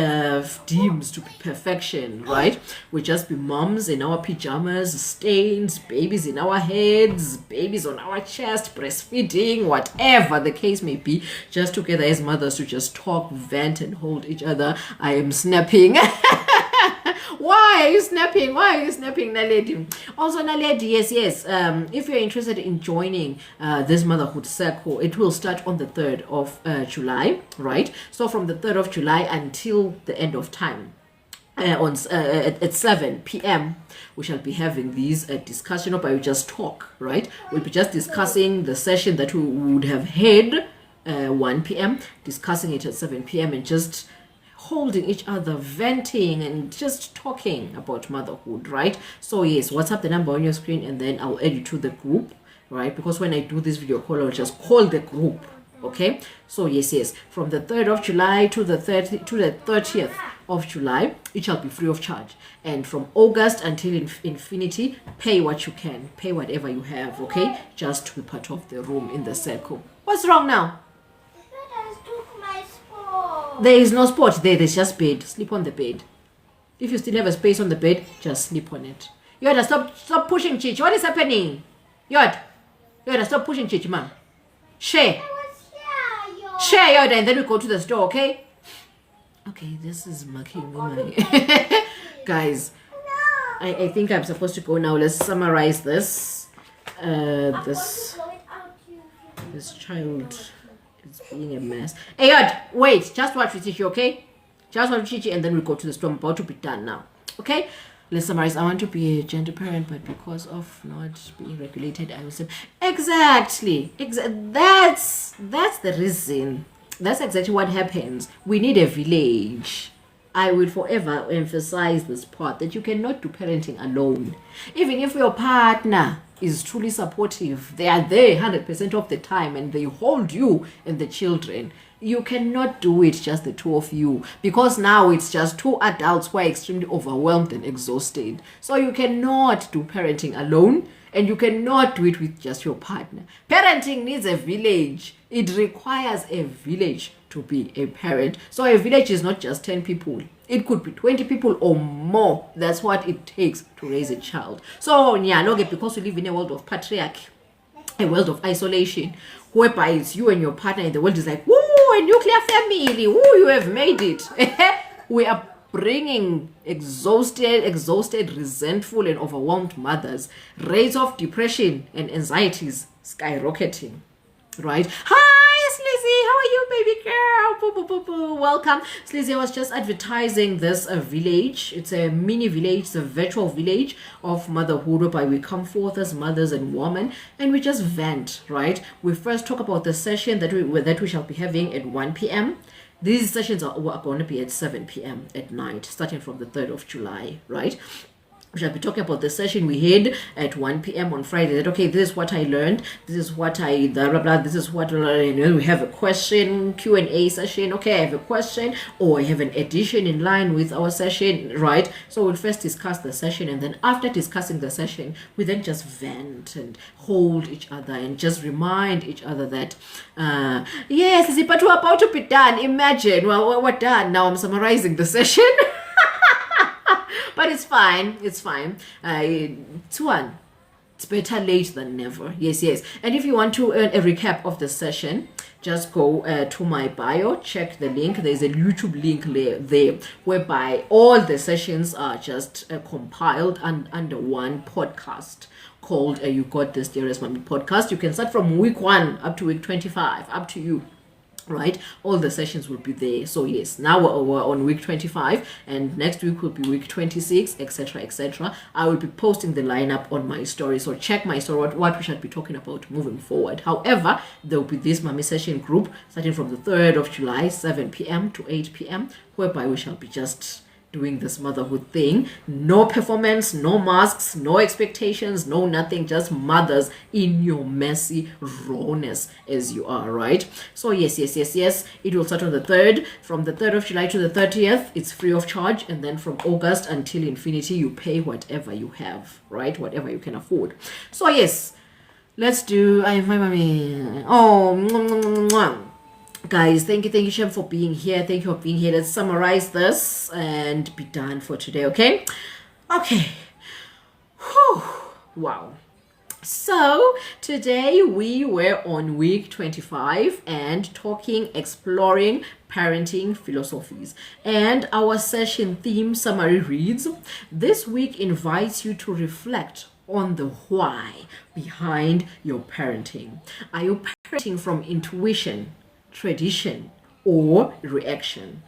deems to be perfection, right? We just be moms in our pajamas, stains, babies in our heads, babies on our chest, breastfeeding, whatever the case may be, just together as mothers to just talk, vent, and hold each other. I am snapping. Why are you snapping? Naledi? Also, Naledi, yes. If you're interested in joining this motherhood circle, it will start on the 3rd of July, right? So from the 3rd of July until the end of time, at 7 p.m. we shall be having these discussion, but we just talk, right? We'll be just discussing the session that we would have had 1 p.m., discussing it at 7 p.m. and just holding each other, venting, and just talking about motherhood, right? So yes, WhatsApp the number on your screen, and then I'll add you to the group, right? Because when I do this video call, I'll just call the group, okay? So yes, from the 3rd of July to the 30th of July, it shall be free of charge. And from August until infinity, pay what you can, pay whatever you have, okay? Just to be part of the room in the circle. What's wrong now? There is no spot there, there's just bed. Sleep on the bed. If you still have a space on the bed, just sleep on it. Yoda, stop pushing Chichi. What is happening? Yoda, stop pushing Chichi, ma'am. Share, Yoda, and then we go to the store, okay? Okay, this is marking my... Guys, I think I'm supposed to go now. Let's summarize this. This child... it's being a mess. Hey, Yod, wait. Just watch with Chichi, okay? Just watch with Chichi, and then we'll go to the store. I'm about to be done now. Okay? Let's summarize. I want to be a gender parent, but because of not being regulated, I will say exactly. That's the reason. That's exactly what happens. We need a village. I will forever emphasize this part that you cannot do parenting alone. Even if your partner is truly supportive, they are there 100% of the time and they hold you and the children. You cannot do it just the two of you, because now it's just two adults who are extremely overwhelmed and exhausted. So you cannot do parenting alone, and you cannot do it with just your partner. Parenting needs a village. It requires a village to be a parent. So a village is not just 10 people. It could be 20 people or more. That's what it takes to raise a child. So because we live in a world of patriarchy, a world of isolation, whereby it's you and your partner, and the world is like, woo, a nuclear family, woo, you have made it. We are bringing exhausted, resentful, and overwhelmed mothers. Rates of depression and anxieties skyrocketing. Right? Hi, Slizzy. How are you, baby girl? Boo, boo, boo, boo. Welcome. Slizzy, I was just advertising this village. It's a mini village. It's a virtual village of motherhood, whereby we come forth as mothers and women, and we just vent, right? We first talk about the session that we shall be having at 1 p.m. These sessions are going to be at 7 p.m. at night, starting from the 3rd of July, right? We shall be talking about the session we had at 1 p.m. on Friday. That, okay, this is what I learned. This is what I, blah, blah, blah. This is what, and then we have a question, Q&A session. Okay, I have a question, or I have an addition in line with our session, right? So we'll first discuss the session, and then after discussing the session, we then just vent and hold each other and just remind each other that, yes, but we're about to be done. Imagine, well, we're done. Now I'm summarizing the session. But it's fine. It's fine. It's better late than never. Yes. And if you want to earn a recap of the session, just go to my bio, check the link. There's a YouTube link there whereby all the sessions are just compiled under one podcast called You Got This, Dearest Mommy podcast. You can start from week 1 up to week 25, up to you. Right, all the sessions will be there. So yes, now we're on week 25, and next week will be week 26, etc. I will be posting the lineup on my story, so check my story what we shall be talking about moving forward. However, there will be this mommy session group starting from the 3rd of July, 7 p.m. to 8 p.m, whereby we shall be just doing this motherhood thing. No performance, no masks, no expectations, no nothing, just mothers in your messy rawness as you are, right? So yes, it will start on the 3rd. From the 3rd of July to the 30th, it's free of charge, and then from August until infinity, you pay whatever you have, right? Whatever you can afford. So yes, let's do my mommy. Oh, mwah. Guys, thank you Shem, for being here. Thank you for being here. Let's summarize this and be done for today. Okay. Whew. Wow. So today we were on week 25 and exploring parenting philosophies, and our session theme summary reads: this week invites you to reflect on the why behind your parenting. Are you parenting from intuition, tradition, or reaction?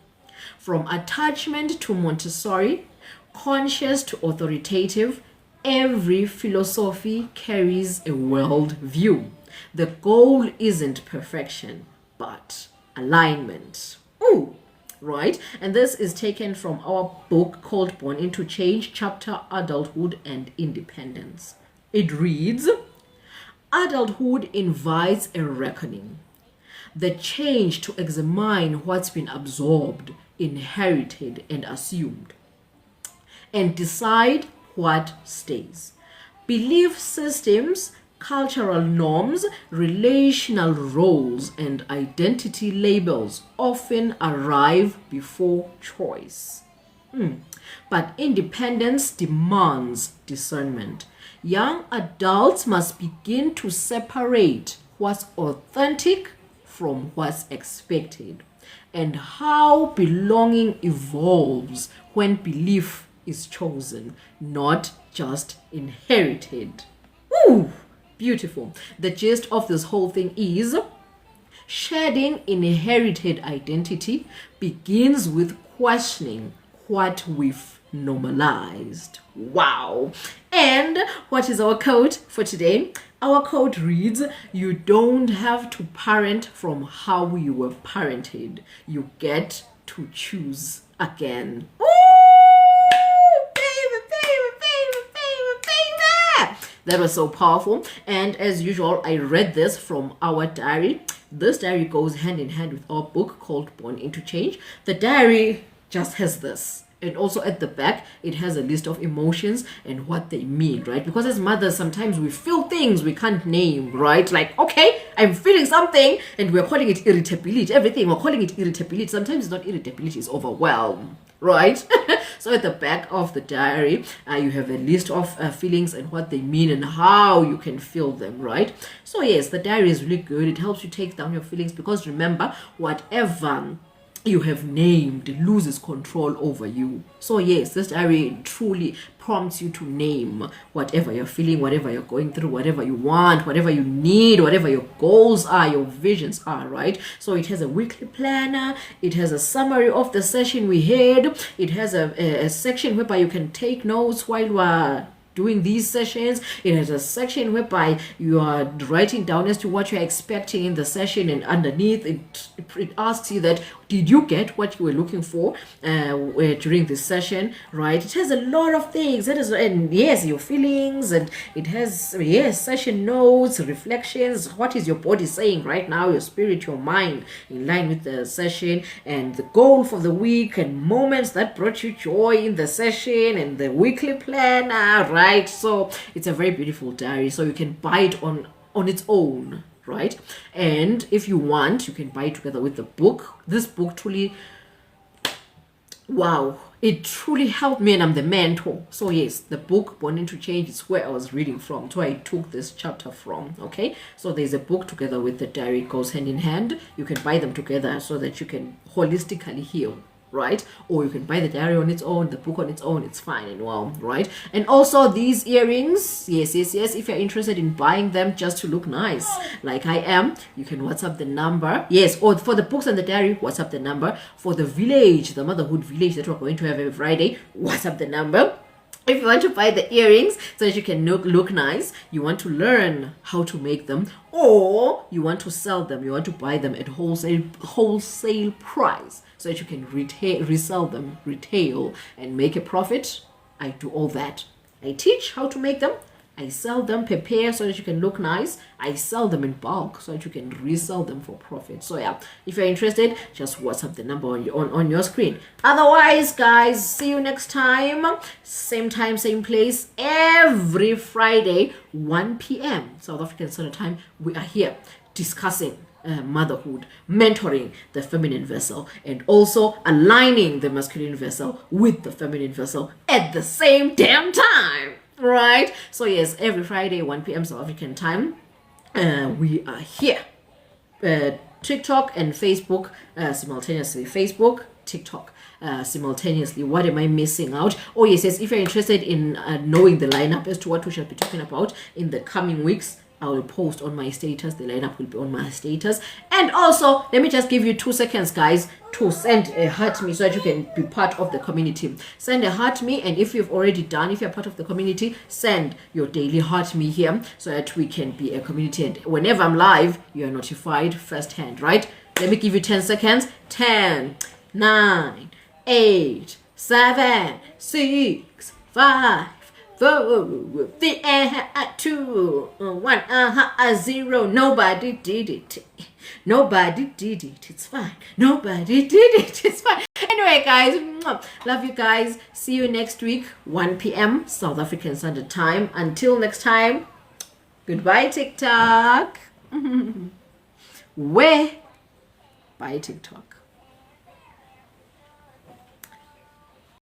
From attachment to Montessori, conscious to authoritative, every philosophy carries a world view. The goal isn't perfection, but alignment. Ooh, right? And this is taken from our book called Born into Change, chapter Adulthood and Independence. It reads: adulthood invites a reckoning, the change to examine what's been absorbed, inherited, and assumed, and decide what stays. Belief systems, cultural norms, relational roles, and identity labels often arrive before choice. But independence demands discernment. Young adults must begin to separate what's authentic from what's expected, and how belonging evolves when belief is chosen, not just inherited. Ooh, beautiful. The gist of this whole thing is shedding inherited identity begins with questioning what we've normalized. Wow. And what is our code for today? Our code reads, you don't have to parent from how you were parented. You get to choose again. Ooh, baby, baby, baby, baby, baby. That was so powerful. And as usual, I read this from our diary. This diary goes hand in hand with our book called Born into Change. The diary just has this. And also at the back, it has a list of emotions and what they mean, right? Because as mothers, sometimes we feel things we can't name, right? Like, okay, I'm feeling something and we're calling it irritability. Everything, we're calling it irritability. Sometimes it's not irritability, it's overwhelm, right? So at the back of the diary, you have a list of feelings and what they mean and how you can feel them, right? So yes, the diary is really good. It helps you take down your feelings because remember, whatever you have named loses control over you. So yes, this diary truly prompts you to name whatever you're feeling, whatever you're going through, whatever you want, whatever you need, whatever your goals are, your visions are, right? So it has a weekly planner, it has a summary of the session we had, it has a section whereby you can take notes while you are doing these sessions. It has a section whereby you are writing down as to what you're expecting in the session, and underneath it asks you that did you get what you were looking for during this session, right? It has a lot of things. That is, and yes, your feelings, and it has, yes, session notes, reflections, what is your body saying right now, your spirit, your mind, in line with the session, and the goal for the week, and moments that brought you joy in the session, and the weekly planner, right? So it's a very beautiful diary. So you can buy it on its own, right? And if you want, you can buy it together with the book. This book truly, wow, it truly helped me, and I'm the mentor. So yes, the book Born into Change is where I was reading from, so I took this chapter from. Okay, so there's a book together with the diary. It goes hand in hand. You can buy them together so that you can holistically heal, right? Or you can buy the diary on its own, the book on its own. It's fine and well, right? And also these earrings, yes, if you're interested in buying them just to look nice like I am, you can WhatsApp the number. Yes, or for the books and the diary, WhatsApp the number. For the village, the motherhood village that we're going to have every Friday, WhatsApp the number. If you want to buy the earrings so that you can look nice, you want to learn how to make them, or you want to sell them, you want to buy them at wholesale price so that you can resell them retail and make a profit, I do all that. I teach how to make them, I sell them, prepare so that you can look nice. I sell them in bulk so that you can resell them for profit. So yeah, if you're interested, just WhatsApp the number on your screen. Otherwise, guys, see you next time. Same time, same place. Every Friday, 1 p.m. South African Standard Time, we are here discussing motherhood, mentoring the feminine vessel, and also aligning the masculine vessel with the feminine vessel at the same damn time. Right? So yes, every Friday, 1 p.m. South African time, we are here. TikTok and Facebook simultaneously. Facebook, TikTok simultaneously. What am I missing out? Oh yes, if you're interested in knowing the lineup as to what we shall be talking about in the coming weeks, I will post on my status. The lineup will be on my status. And also, let me just give you 2 seconds, guys, to send a heart me so that you can be part of the community. Send a heart me, and if you've already done, if you're part of the community, send your daily heart me here so that we can be a community. And whenever I'm live, you are notified firsthand, right? Let me give you 10 seconds. 10, 9, 8, 7, 6, 5, 4, 3, 2, 1, 0. Nobody did it. Nobody did it. It's fine. Nobody did it. It's fine. Anyway, guys, love you guys. See you next week, 1 p.m. South African Standard Time. Until next time, goodbye, TikTok. Where? Bye, TikTok.